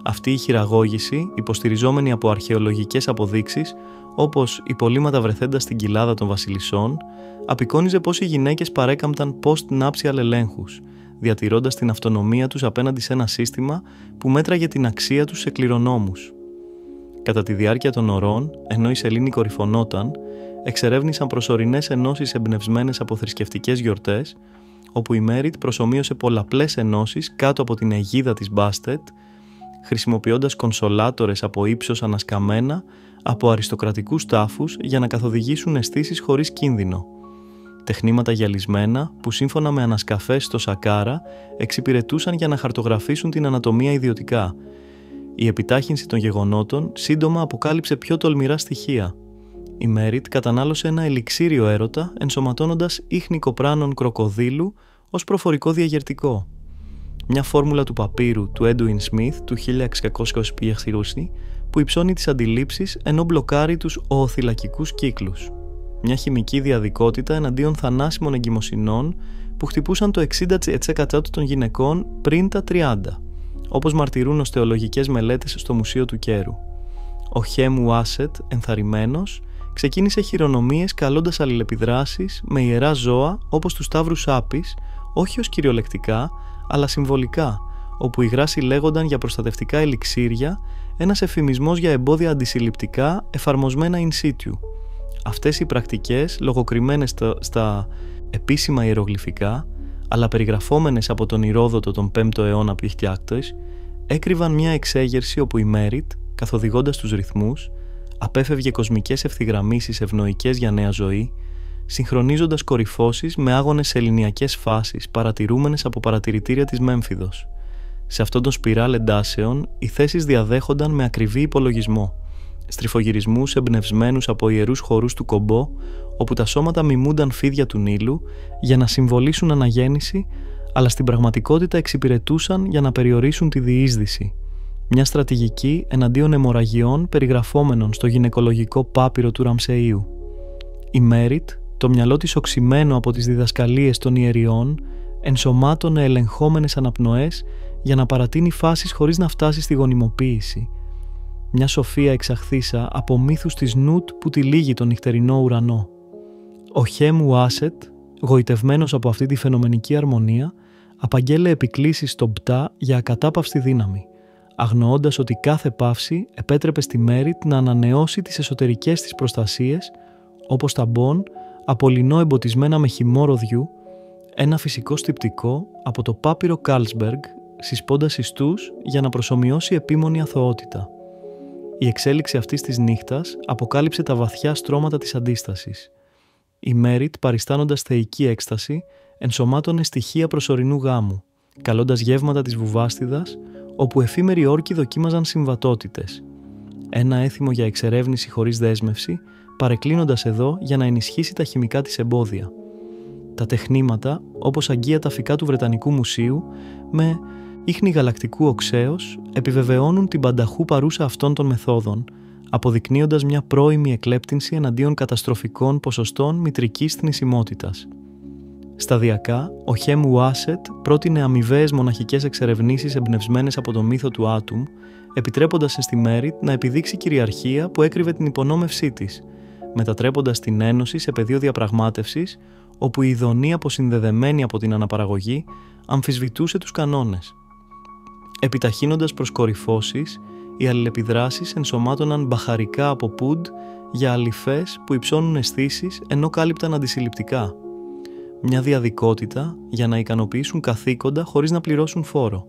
Αυτή η χειραγώγηση, υποστηριζόμενη από αρχαιολογικές αποδείξεις, όπως υπολείμματα βρεθέντα στην κοιλάδα των βασιλισσών, απεικόνιζε πως οι γυναίκες παρέκαμπταν post-nuptial ελέγχους, διατηρώντας την αυτονομία τους απέναντι σε ένα σύστημα που μέτραγε την αξία τους σε κληρονόμους. Κατά τη διάρκεια των ωρών, ενώ η σελήνη κορυφωνόταν, εξερεύνησαν προσωρινές ενώσεις εμπνευσμένες από θρησκευτικές γιορτές, όπου η Μέριτ προσομοίωσε πολλαπλές ενώσεις κάτω από την αιγίδα της Μπάστετ, χρησιμοποιώντας κονσολάτορες από ύψος ανασκαμμένα από αριστοκρατικούς τάφους για να καθοδηγήσουν αισθήσεις χωρίς κίνδυνο. Τεχνήματα γυαλισμένα που σύμφωνα με ανασκαφές στο Σακάρα εξυπηρετούσαν για να χαρτογραφήσουν την ανατομία ιδιωτικά. Η επιτάχυνση των γεγονότων σύντομα αποκάλυψε πιο τολμηρά στοιχεία. Η Μέριτ κατανάλωσε ένα ελιξίριο έρωτα ενσωματώνοντας ίχνη κοπράνων κροκοδίλου ως προφορικό διαγερτικό. Μια φόρμουλα του παπύρου του Έντουιν Σμιθ του 1620 που υψώνει τις αντιλήψεις ενώ μπλοκάρει τους οοθυλακικούς κύκλους. Μια χημική διαδικότητα εναντίον θανάσιμων εγκυμοσυνών που χτυπούσαν το 60% των γυναικών πριν τα 30, όπως μαρτυρούν οστεολογικές μελέτες στο Μουσείο του Κέρου. Ο Χέμ Ουάσετ, ενθαρρυμένος, ξεκίνησε χειρονομίες καλώντας αλληλεπιδράσεις με ιερά ζώα όπως του Σταύρου Σάπης, όχι ως κυριολεκτικά, αλλά συμβολικά, όπου οι γράσοι λέγονταν για προστατευτικά ελιξίρια, ένας εφημισμός για εμπόδια αντισυλληπτικά εφαρμοσμένα in situ. Αυτές οι πρακτικές, λογοκριμένες στα επίσημα ιερογλυφικά, αλλά περιγραφόμενες από τον Ηρόδοτο τον 5ο αιώνα Πιχτιάκτος, έκρυβαν μια εξέγερση όπου η Μέριτ, καθοδηγώντας τους ρυθμούς, απέφευγε κοσμικές ευθυγραμμίσεις ευνοϊκές για νέα ζωή, συγχρονίζοντας κορυφώσεις με άγονες ελληνιακές φάσεις παρατηρούμενες από παρατηρητήρια της Μέμφυδος. Σε αυτόν τον σπιράλ εντάσεων, οι θέσεις διαδέχονταν με ακριβή υπολογισμό, στριφογυρισμούς εμπνευσμένους από ιερούς χορούς του Κομπό, όπου τα σώματα μιμούνταν φίδια του Νείλου για να συμβολήσουν αναγέννηση, αλλά στην πραγματικότητα εξυπηρετούσαν για να περιορίσουν τη διείσδυση. Μια στρατηγική εναντίον αιμορραγιών περιγραφόμενων στο γυναικολογικό πάπυρο του Ραμσεΐου. Η Μέριτ, το μυαλό της οξυμένο από τις διδασκαλίες των ιεριών, ενσωμάτωνε ελεγχόμενες αναπνοές για να παρατείνει φάσεις χωρίς να φτάσει στη γονιμοποίηση. Μια σοφία εξαχθήσα από μύθους της Νουτ που τυλίγει τον νυχτερινό ουρανό. Ο Χέμ Ουάσετ, γοητευμένος από αυτή τη φαινομενική αρμονία, απαγγέλε επικλήσεις στον Πτά για ακατάπαυστη δύναμη, αγνοώντας ότι κάθε παύση επέτρεπε στη Μέριτ να ανανεώσει τις εσωτερικές της προστασίες, όπως τα μπον από λινό εμποτισμένα με χυμό ροδιού, ένα φυσικό στυπτικό από το πάπυρο Κάλσμπεργκ, συσπώντας ιστούς για να προσομοιώσει επίμονη αθωότητα. Η εξέλιξη αυτής της νύχτας αποκάλυψε τα βαθιά στρώματα της αντίστασης. Η Μέριτ, παριστάνοντας θεϊκή έκσταση, ενσωμάτωνε στοιχεία προσωρινού γάμου, καλώντας γεύματα της βουβάστιδας, όπου εφήμεροι όρκοι δοκίμαζαν συμβατότητες. Ένα έθιμο για εξερεύνηση χωρίς δέσμευση, παρεκκλίνοντας εδώ για να ενισχύσει τα χημικά της εμπόδια. Τα τεχνήματα, όπως αγγεία τα φυκά του Βρετανικού Μουσείου, με ίχνη γαλακτικού οξέως, επιβεβαιώνουν την πανταχού παρούσα αυτών των μεθόδων, αποδεικνύοντας μια πρώιμη εκλέπτυνση εναντίον καταστροφικών ποσοστών μητρικής θνησιμότητας. Σταδιακά, ο Χέμ Ουάσετ πρότεινε αμοιβαίες μοναχικές εξερευνήσεις εμπνευσμένες από το μύθο του Άτουμ, επιτρέποντας στη Μέριτ να επιδείξει κυριαρχία που έκρυβε την υπονόμευσή της, μετατρέποντας την ένωση σε πεδίο διαπραγμάτευσης, όπου η ειδονή αποσυνδεδεμένη από την αναπαραγωγή αμφισβητούσε τους κανόνες. Επιταχύνοντας προς κορυφώσεις, οι αλληλεπιδράσεις ενσωμάτωναν μπαχαρικά από πουντ για αληφές που υψώνουν αισθήσεις ενώ κάλυπταν αντισυλληπτικά. Μια διαδικότητα για να ικανοποιήσουν καθήκοντα χωρίς να πληρώσουν φόρο.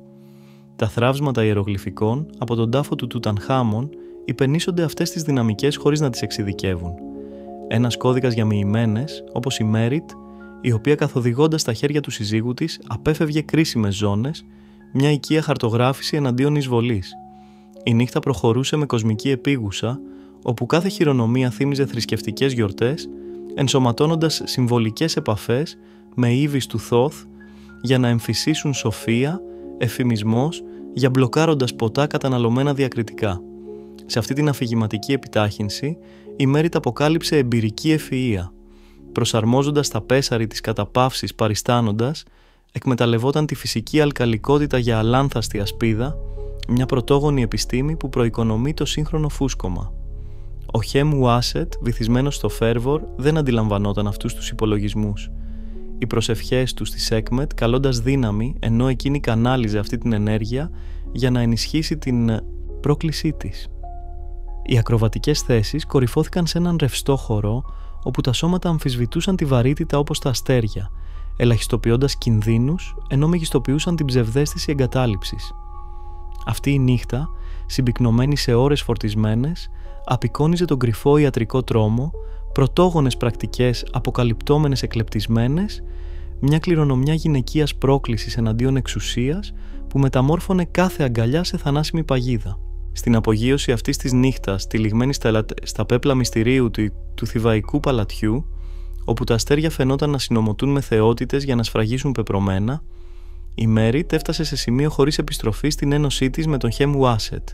Τα θραύσματα ιερογλυφικών από τον τάφο του Τουτανχάμον υπενήσονται αυτές τις δυναμικές χωρίς να τις εξειδικεύουν. Ένας κώδικας για μοιημένες, όπως η Μέριτ, η οποία καθοδηγώντας τα χέρια του συζύγου της απέφευγε κρίσιμες ζώνες, μια οικία χαρτογράφηση εναντίον εισβολής. Η νύχτα προχωρούσε με κοσμική επίγουσα, όπου κάθε χειρονομία θύμιζε θρησκευτικές γιορτές, ενσωματώνοντας συμβολικές επαφές με ύβεις του Θόθ για να εμφυσίσουν σοφία, εφημισμός, για μπλοκάροντας ποτά καταναλωμένα διακριτικά. Σε αυτή την αφηγηματική επιτάχυνση, η Μέριτ αποκάλυψε εμπειρική ευφυΐα. Προσαρμόζοντας τα πέσαρη της καταπαύσης παριστάνοντας, εκμεταλλευόταν τη φυσική αλκαλικότητα για αλάνθαστη ασπίδα, μια πρωτόγονη επιστήμη που προοικονομεί το σύγχρονο φούσκωμα. Ο Χέμ Ουάσετ, βυθισμένος στο φέρβορ, δεν αντιλαμβανόταν αυτούς τους υπολογισμούς. Οι προσευχές του στη Σέκμετ, καλώντας δύναμη, ενώ εκείνη κανάλιζε αυτή την ενέργεια για να ενισχύσει την πρόκλησή της. Οι ακροβατικές θέσεις κορυφώθηκαν σε έναν ρευστό χορό, όπου τα σώματα αμφισβητούσαν τη βαρύτητα όπως τα αστέρια, ελαχιστοποιώντας κινδύνους, ενώ μεγιστοποιούσαν την ψευδαίσθηση εγκατάλειψης. Αυτή η νύχτα, συμπυκνωμένη σε ώρες φορτισμένες, απεικόνιζε τον κρυφό ιατρικό τρόμο, πρωτόγονες πρακτικές αποκαλυπτόμενες εκλεπτισμένες, μια κληρονομιά γυναικείας πρόκλησης εναντίον εξουσίας που μεταμόρφωνε κάθε αγκαλιά σε θανάσιμη παγίδα. Στην απογείωση αυτής της νύχτας, τυλιγμένη στα πέπλα μυστηρίου του θηβαϊκού παλατιού, όπου τα αστέρια φαινόταν να συνομωτούν με θεότητες για να σφραγίσουν πεπρωμένα, η Μέριτ έφτασε σε σημείο χωρίς επιστροφή στην ένωσή της με τον Χέμ Ουάσετ.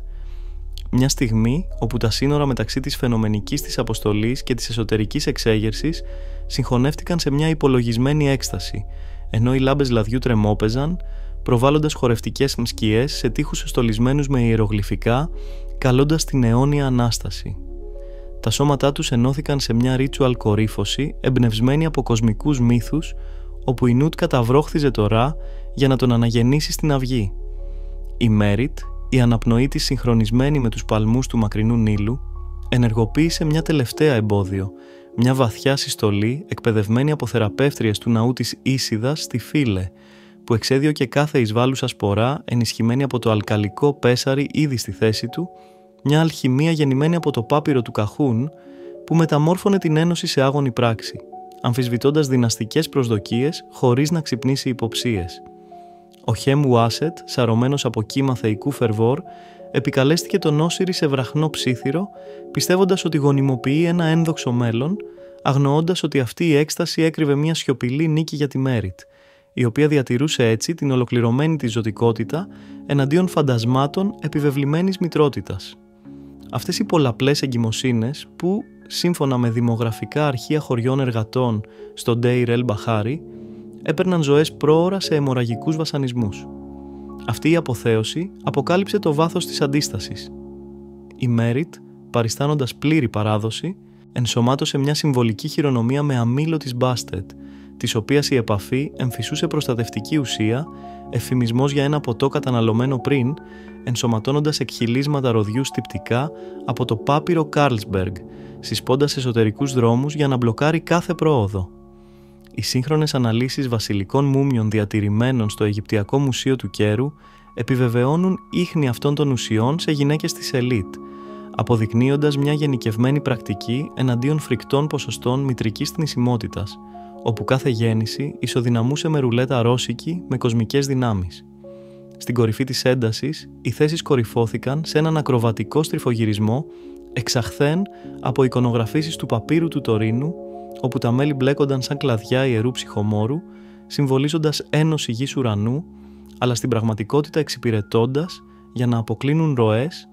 Μια στιγμή όπου τα σύνορα μεταξύ της φαινομενικής της αποστολής και της εσωτερικής εξέγερσης συγχωνεύτηκαν σε μια υπολογισμένη έκσταση, ενώ οι λάμπες λαδιού τρεμόπαιζαν, προβάλλοντας χορευτικές σκιές σε τοίχους στολισμένους με ιερογλυφικά, καλώντας την αιώνια Ανάσταση. Τα σώματά τους ενώθηκαν σε μια ρίτσουαλ κορύφωση, εμπνευσμένη από κοσμικούς μύθους, όπου η Νούτ καταβρόχθιζε το Ρα για να τον αναγεννήσει στην αυγή. Η Μέριτ, η αναπνοή της συγχρονισμένη με τους παλμούς του μακρινού Νείλου, ενεργοποίησε μια τελευταία εμπόδιο, μια βαθιά συστολή εκπαιδευμένη από θεραπεύτριες του ναού της Ίσιδας στη Φίλε, που εξέδιωκε κάθε εισβάλλουσα σπορά ενισχυμένη από το αλκαλικό πέσαρι ήδη στη θέση του, μια αλχημία γεννημένη από το πάπυρο του Καχούν που μεταμόρφωνε την ένωση σε άγονη πράξη, αμφισβητώντας δυναστικές προσδοκίες χωρίς να ξυπνήσει υποψίες. Ο Χέμ Ουάσετ, σαρωμένος από κύμα θεϊκού φερβόρ, επικαλέστηκε τον Όσιρι σε βραχνό ψίθυρο, πιστεύοντας ότι γονιμοποιεί ένα ένδοξο μέλλον, αγνοώντας ότι αυτή η έκσταση έκρυβε μια σιωπηλή νίκη για τη Μέριτ, η οποία διατηρούσε έτσι την ολοκληρωμένη της ζωτικότητα εναντίον φαντασμάτων επιβεβλημένης μητρότητας. Αυτές οι πολλαπλές εγκυμοσύνες που, σύμφωνα με δημογραφικά αρχεία χωριών εργατών στο Ντέιρ ελ Μπαχάρι, έπαιρναν ζωές πρόωρα σε αιμορραγικούς βασανισμούς. Αυτή η αποθέωση αποκάλυψε το βάθος της αντίστασης. Η Μέριτ, παριστάνοντας πλήρη παράδοση, ενσωμάτωσε μια συμβολική χειρονομία με αμήλο της Μπάστετ, της οποίας η επαφή εμφυσούσε προστατευτική ουσία, εφημισμός για ένα ποτό καταναλωμένο πριν, ενσωματώνοντας εκχυλίσματα ροδιού στυπτικά από το πάπυρο Κάρλσμπεργκ, συσπώντας εσωτερικούς δρόμους για να μπλοκάρει κάθε πρόοδο. Οι σύγχρονες αναλύσεις βασιλικών μούμιων διατηρημένων στο Αιγυπτιακό Μουσείο του Κέρου επιβεβαιώνουν ίχνη αυτών των ουσιών σε γυναίκες της ελίτ, αποδεικνύοντας μια γενικευμένη πρακτική εναντίον φρικτών ποσοστών μητρικής θνησιμότητας, όπου κάθε γέννηση ισοδυναμούσε με ρουλέτα ρώσικη με κοσμικές δυνάμεις. Στην κορυφή της έντασης, οι θέσεις κορυφώθηκαν σε έναν ακροβατικό στριφογυρισμό εξαχθέν από εικονογραφήσεις του παπύρου του Τωρίνου, όπου τα μέλη μπλέκονταν σαν κλαδιά ιερού ψυχομόρου, συμβολίζοντας ένωση γης ουρανού, αλλά στην πραγματικότητα εξυπηρετώντας, για να αποκλίνουν ροές,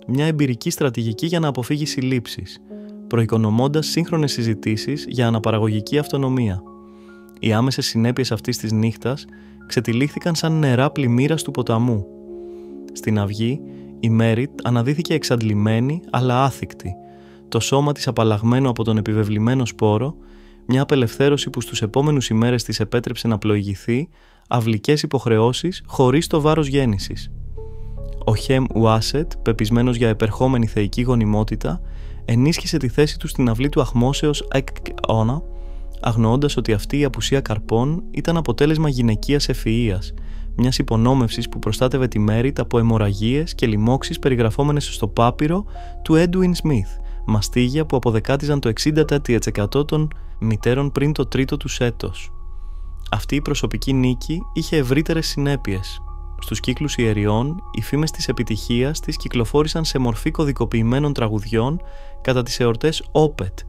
μια εμπειρική στρατηγική για να αποφύγει συλλήψεις, προοικονομώντας σύγχρονες συζητήσεις για αναπαραγωγική αυτονομία. Οι άμεσες συνέπειες αυτής της νύχτας ξετυλίχθηκαν σαν νερά πλημμύρας του ποταμού. Στην αυγή, η Μέριτ αναδύθηκε εξαντλημένη αλλά άθικτη, το σώμα της απαλλαγμένο από τον επιβεβλημένο σπόρο, μια απελευθέρωση που στους επόμενους ημέρες της επέτρεψε να πλοηγηθεί αυλικές υποχρεώσεις χωρίς το βάρος γέννησης. Ο Χεμ Ουάσετ, πεπισμένος για επερχόμενη θεϊκή γονιμότητα, ενίσχυσε τη θέση του στην αυλή του αχμώσεως Εκ-Ωνα, αγνοώντας ότι αυτή η απουσία καρπών ήταν αποτέλεσμα γυναικείας ευφυΐας, μιας υπονόμευσης που προστάτευε τη Μέριτ από αιμορραγίες και λοιμώξεις περιγραφόμενες στο πάπυρο του Έντουιν Σμιθ, μαστίγια που αποδεκάτιζαν το 60% των μητέρων πριν το τρίτο τους έτος. Αυτή η προσωπική νίκη είχε ευρύτερες συνέπειες. Στους κύκλους ιεριών, οι φήμες της επιτυχίας της κυκλοφόρησαν σε μορφή κωδικοποιημένων τραγουδιών κατά τις εορτές Όπετ,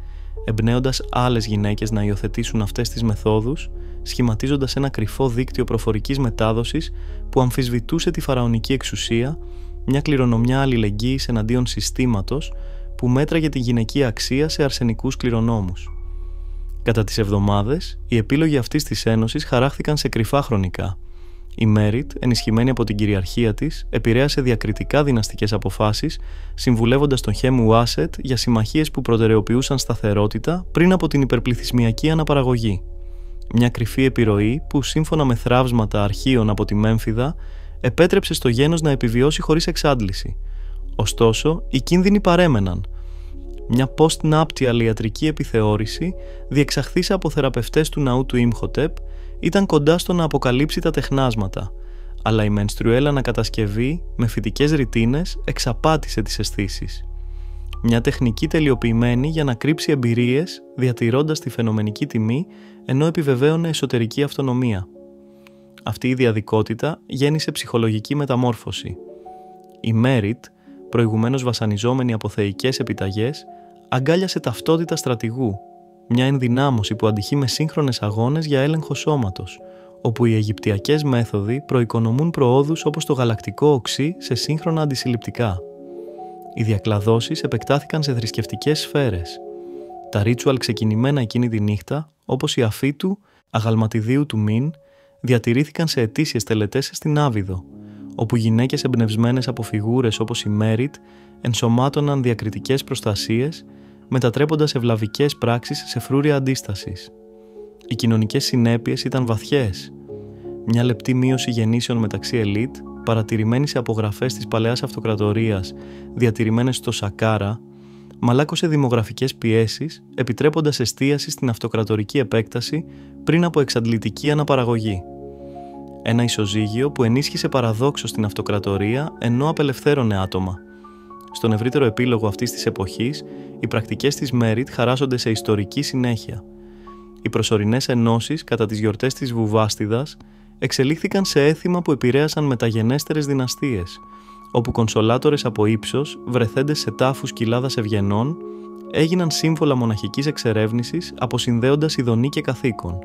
εμπνέοντας άλλες γυναίκες να υιοθετήσουν αυτές τις μεθόδους, σχηματίζοντας ένα κρυφό δίκτυο προφορικής μετάδοσης που αμφισβητούσε τη φαραωνική εξουσία, μια κληρονομιά αλληλεγγύης εναντίον συστήματος που μέτραγε τη γυναικεία αξία σε αρσενικούς κληρονόμους. Κατά τις εβδομάδες, οι επίλογοι αυτής της ένωσης χαράχθηκαν σε κρυφά χρονικά. Η Μέριτ, ενισχυμένη από την κυριαρχία της, επηρέασε διακριτικά δυναστικές αποφάσεις, συμβουλεύοντας τον Χεμ Ουάσετ για συμμαχίες που προτεραιοποιούσαν σταθερότητα πριν από την υπερπληθυσμιακή αναπαραγωγή. Μια κρυφή επιρροή που, σύμφωνα με θραύσματα αρχείων από τη Μέμφυδα, επέτρεψε στο γένος να επιβιώσει χωρίς εξάντληση. Ωστόσο, οι κίνδυνοι παρέμεναν. Μια post-nuptial ιατρική επιθεώρηση, διεξαχθήσα από θεραπευτές του ναού του Ιμχοτέπ, ήταν κοντά στο να αποκαλύψει τα τεχνάσματα, αλλά η menstrual ανακατασκευή με φυτικές ρητίνες εξαπάτησε τις αισθήσεις. Μια τεχνική τελειοποιημένη για να κρύψει εμπειρίες, διατηρώντας τη φαινομενική τιμή, ενώ επιβεβαίωνε εσωτερική αυτονομία. Αυτή η διαδικότητα γέννησε ψυχολογική μεταμόρφωση. Η Μέριτ, προηγουμένως βασανιζόμενη από θεϊκές επιταγές, αγκάλιασε ταυτότητα στρατηγού, μια ενδυνάμωση που αντυχεί με σύγχρονες αγώνες για έλεγχο σώματος, όπου οι αιγυπτιακές μέθοδοι προοικονομούν προόδους όπως το γαλακτικό οξύ σε σύγχρονα αντισυλληπτικά. Οι διακλαδώσεις επεκτάθηκαν σε θρησκευτικές σφαίρες. Τα ρίτσουαλ ξεκινημένα εκείνη τη νύχτα, όπως η αφήτου αγαλματιδίου του Μιν, διατηρήθηκαν σε ετήσιες τελετές στην Άβυδο, όπου γυναίκες εμπνευσμένες από φιγούρες όπως η Μέριτ ενσωμάτωναν διακριτικές προστασίες, μετατρέποντας ευλαβικές πράξεις σε φρούρια αντίστασης. Οι κοινωνικές συνέπειες ήταν βαθιές. Μια λεπτή μείωση γεννήσεων μεταξύ ελίτ, παρατηρημένη σε απογραφές της Παλαιάς Αυτοκρατορίας διατηρημένες στο Σακάρα, μαλάκωσε δημογραφικές πιέσεις, επιτρέποντας εστίαση στην αυτοκρατορική επέκταση πριν από εξαντλητική αναπαραγωγή. Ένα ισοζύγιο που ενίσχυσε παραδόξως την αυτοκρατορία ενώ απελευθέρωνε άτομα. Στον ευρύτερο επίλογο αυτής της εποχής, οι πρακτικές της Μέριτ χαράσσονται σε ιστορική συνέχεια. Οι προσωρινές ενώσεις κατά τις γιορτές της Βουβάστιδας εξελίχθηκαν σε έθιμα που επηρέασαν μεταγενέστερες δυναστείες, όπου κονσολάτορες από ύψος, βρεθέντες σε τάφους κοιλάδας ευγενών, έγιναν σύμβολα μοναχικής εξερεύνησης αποσυνδέοντας ειδονή και καθήκον.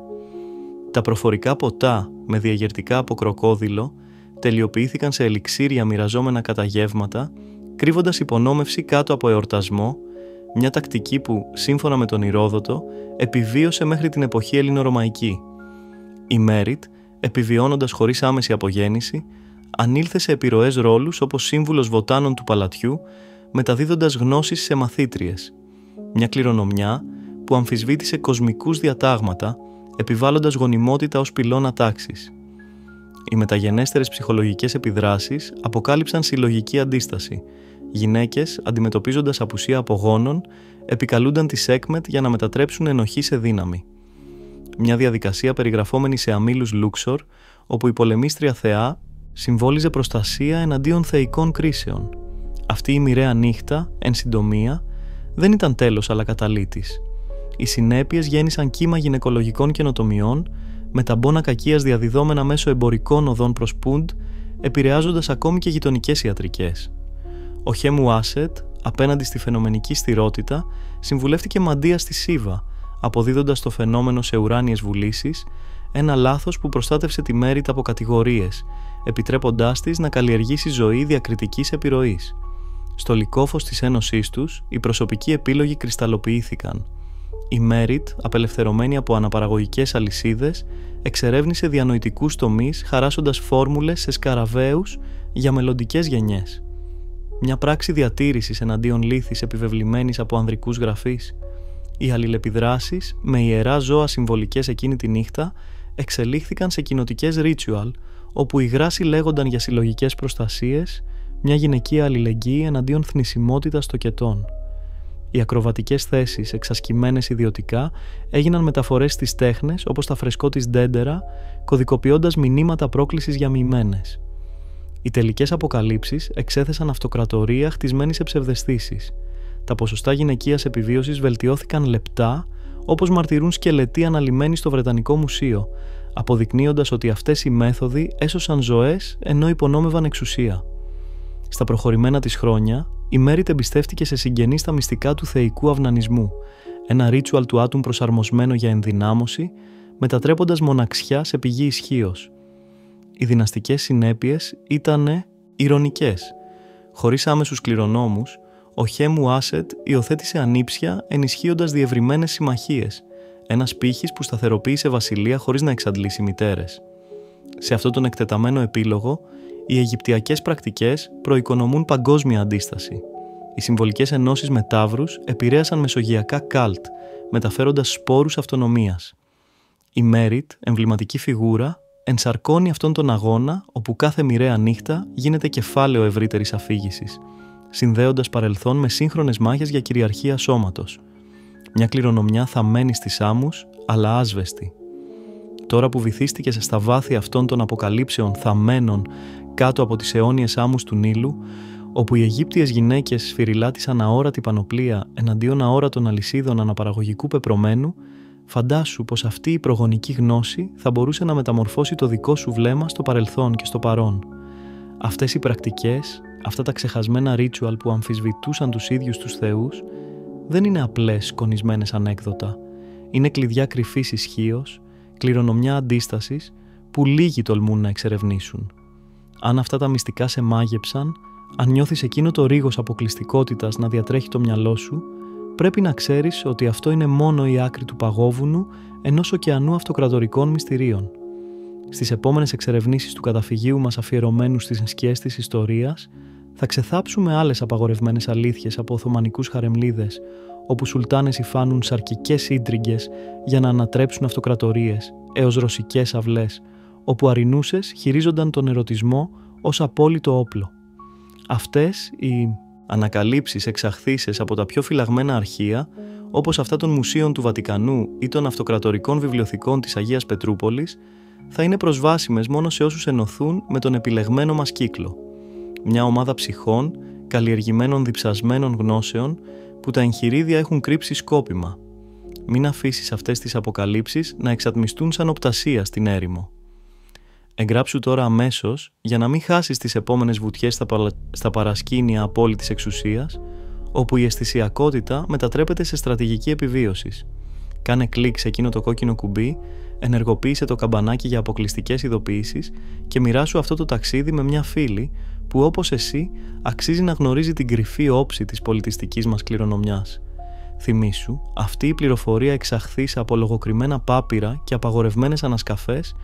Τα προφορικά ποτά με διαγερτικά από κροκόδιλο τελειοποιήθηκαν σε ελιξίρια μοιραζόμενα κατά γεύματα, κρύβοντας υπονόμευση κάτω από εορτασμό, μια τακτική που, σύμφωνα με τον Ηρόδοτο, επιβίωσε μέχρι την εποχή ελληνορωμαϊκή. Η Μέριτ, επιβιώνοντας χωρίς άμεση απογέννηση, ανήλθε σε επιρροές ρόλους όπως σύμβουλος βοτάνων του παλατιού, μεταδίδοντας γνώσεις σε μαθήτριες. Μια κληρονομιά που αμφισβήτησε κοσμικούς διατάγματα, επιβάλλοντας γονιμότητα ως πυλώνα τάξης. Οι μεταγενέστερες ψυχολογικές επιδράσεις αποκάλυψαν συλλογική αντίσταση. Γυναίκες, αντιμετωπίζοντας απουσία απογόνων, επικαλούνταν τη Σέκμετ για να μετατρέψουν ενοχή σε δύναμη. Μια διαδικασία περιγραφόμενη σε αμήλους Λούξορ, όπου η πολεμίστρια θεά συμβόλιζε προστασία εναντίον θεϊκών κρίσεων. Αυτή η μοιραία νύχτα, εν συντομία, δεν ήταν τέλος αλλά καταλύτης. Οι συνέπειες γέννησαν κύμα γυναικολογικών καινοτομιών, με τα μπόνα κακίας διαδιδόμενα μέσω εμπορικών οδών προς Πούντ, επηρεάζοντας ακόμη και γειτονικές ιατρικές. Ο Χεμ Ουάσετ, απέναντι στη φαινομενική στηρότητα, συμβουλεύτηκε μαντεία στη Σίβα, αποδίδοντας το φαινόμενο σε ουράνιες βουλήσεις, ένα λάθος που προστάτευσε τη Μέριτ από κατηγορίες, επιτρέποντάς της να καλλιεργήσει ζωή διακριτικής επιρροής. Στο λυκόφως της ένωσής τους, οι προσωπικοί επίλογοι κρυσταλλοποιήθηκαν. Η Μέριτ, απελευθερωμένη από αναπαραγωγικές αλυσίδες, εξερεύνησε διανοητικούς τομείς χαράσσοντας φόρμουλες σε σκαραβαίους για μελλοντικές γενιές. Μια πράξη διατήρησης εναντίον λύθης επιβεβλημένης από ανδρικούς γραφείς. οι αλληλεπιδράσεις με ιερά ζώα συμβολικές εκείνη τη νύχτα εξελίχθηκαν σε κοινοτικές ρίτσουαλ, όπου οι γράσοι λέγονταν για συλλογικές προστασίες, μια γυναικεία αλληλεγγύη εναντίον θνησιμότητας τοκετών. Οι ακροβατικές θέσεις, εξασκημένες ιδιωτικά, έγιναν μεταφορές στις τέχνες, όπως τα φρεσκό της Ντέντερα, κωδικοποιώντας μηνύματα πρόκλησης για μοιημένες. Οι τελικές αποκαλύψεις εξέθεσαν αυτοκρατορία χτισμένη σε ψευδαισθήσεις. Τα ποσοστά γυναικείας επιβίωσης βελτιώθηκαν λεπτά, όπως μαρτυρούν σκελετοί αναλυμμένοι στο Βρετανικό Μουσείο, αποδεικνύοντας ότι αυτές οι μέθοδοι έσωσαν ζωές ενώ υπονόμευαν εξουσία. Στα προχωρημένα της χρόνια, η Μέριτ εμπιστεύτηκε σε συγγενείς τα μυστικά του θεϊκού αυνανισμού, ένα ρίτσουαλ του άτομου προσαρμοσμένο για ενδυνάμωση, μετατρέποντας μοναξιά σε πηγή ισχύος. Οι δυναστικές συνέπειες ήταν ηρωνικές. Χωρίς άμεσους κληρονόμους, ο Χέμου Άσετ υιοθέτησε ανήψια ενισχύοντας διευρυμένες συμμαχίες, ένας πύχης που σταθεροποίησε βασιλεία χωρίς να εξαντλήσει μητέρες. Σε αυτόν τον εκτεταμένο επίλογο, οι αιγυπτιακές πρακτικές προοικονομούν παγκόσμια αντίσταση. Οι συμβολικές ενώσεις με ταύρους επηρέασαν μεσογειακά καλτ, μεταφέροντας σπόρους αυτονομίας. Η Μέριτ, εμβληματική φιγούρα, ενσαρκώνει αυτόν τον αγώνα όπου κάθε μοιραία νύχτα γίνεται κεφάλαιο ευρύτερης αφήγησης, συνδέοντας παρελθόν με σύγχρονες μάχες για κυριαρχία σώματος. Μια κληρονομιά θαμμένη στις άμμους, αλλά άσβεστη. Τώρα που βυθίστηκε στα βάθη αυτών των αποκαλύψεων θαμμένων κάτω από τις αιώνιες άμμους του Νείλου, όπου οι Αιγύπτιες γυναίκες σφυριλάτησαν αόρατη πανοπλία εναντίον αόρατων αλυσίδων αναπαραγωγικού πεπρωμένου, φαντάσου πως αυτή η προγονική γνώση θα μπορούσε να μεταμορφώσει το δικό σου βλέμμα στο παρελθόν και στο παρόν. Αυτές οι πρακτικές, αυτά τα ξεχασμένα ρίτσουαλ που αμφισβητούσαν τους ίδιους τους θεούς, δεν είναι απλές σκονισμένες ανέκδοτα. Είναι κλειδιά κρυφής ισχύος, κληρονομιά αντίστασης που λίγοι τολμούν να εξερευνήσουν. Αν αυτά τα μυστικά σε μάγεψαν, αν νιώθεις εκείνο το ρίγος αποκλειστικότητας να διατρέχει το μυαλό σου, πρέπει να ξέρεις ότι αυτό είναι μόνο η άκρη του παγόβουνου ενός ωκεανού αυτοκρατορικών μυστηρίων. Στις επόμενες εξερευνήσεις του καταφυγίου μας αφιερωμένου στις σκιές της ιστορίας, θα ξεθάψουμε άλλες απαγορευμένες αλήθειες από οθωμανικούς χαρεμλίδες, όπου σουλτάνες υφάνουν σαρκικές ίντριγκες για να ανατρέψουν αυτοκρατορίες, έως ρωσικές αυλές, όπου αρινούσες χειρίζονταν τον ερωτισμό ως απόλυτο όπλο. Αυτές οι ανακαλύψεις εξαχθήσεις από τα πιο φυλαγμένα αρχεία, όπως αυτά των μουσείων του Βατικανού ή των αυτοκρατορικών βιβλιοθηκών της Αγίας Πετρούπολης, θα είναι προσβάσιμες μόνο σε όσους ενωθούν με τον επιλεγμένο μας κύκλο. Μια ομάδα ψυχών, καλλιεργημένων διψασμένων γνώσεων, που τα εγχειρίδια έχουν κρύψει σκόπιμα. Μην αφήσεις αυτές τις αποκαλύψεις να εξατμιστούν σαν οπτασία στην έρημο. Εγγράψου τώρα αμέσως για να μην χάσεις τις επόμενες βουτιές στα παρασκήνια απόλυτης εξουσίας, όπου η αισθησιακότητα μετατρέπεται σε στρατηγική επιβίωσης. Κάνε κλικ σε εκείνο το κόκκινο κουμπί, ενεργοποίησε το καμπανάκι για αποκλειστικές ειδοποιήσεις και μοιράσου αυτό το ταξίδι με μια φίλη που, όπως εσύ, αξίζει να γνωρίζει την κρυφή όψη της πολιτιστικής μας κληρονομιάς. Θυμήσου, αυτή η πληροφορία εξαχθής από λογοκριμμένα πάπυρα και απαγορευμένες ανασκαφές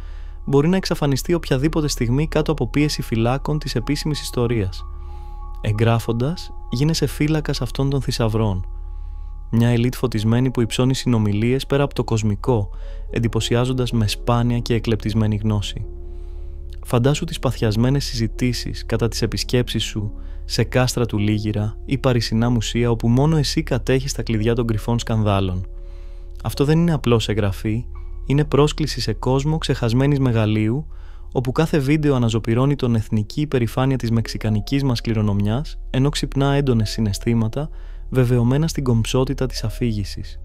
μπορεί να εξαφανιστεί οποιαδήποτε στιγμή κάτω από πίεση φυλάκων της επίσημης ιστορίας. Εγγράφοντας, γίνεσαι φύλακας αυτών των θησαυρών. Μια ελίτ φωτισμένη που υψώνει συνομιλίες πέρα από το κοσμικό, εντυπωσιάζοντας με σπάνια και εκλεπτισμένη γνώση. Φαντάσου τις παθιασμένες συζητήσεις κατά τις επισκέψεις σου σε κάστρα του Λίγυρα ή παρισινά μουσεία όπου μόνο εσύ κατέχεις τα κλειδιά των κρυφών σκανδάλων. Αυτό δεν είναι απλώς εγγραφή, είναι πρόσκληση σε κόσμο ξεχασμένης μεγαλείου, όπου κάθε βίντεο αναζωπυρώνει τον εθνική υπερηφάνεια της μεξικανικής μας κληρονομιάς, ενώ ξυπνά έντονες συναισθήματα, βεβαιωμένα στην κομψότητα της αφήγησης.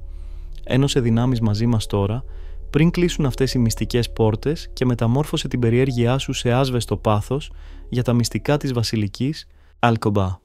Ένωσε δυνάμεις μαζί μας τώρα, πριν κλείσουν αυτές οι μυστικές πόρτες, και μεταμόρφωσε την περιέργειά σου σε άσβεστο πάθος για τα μυστικά της βασιλικής Αλκομπά.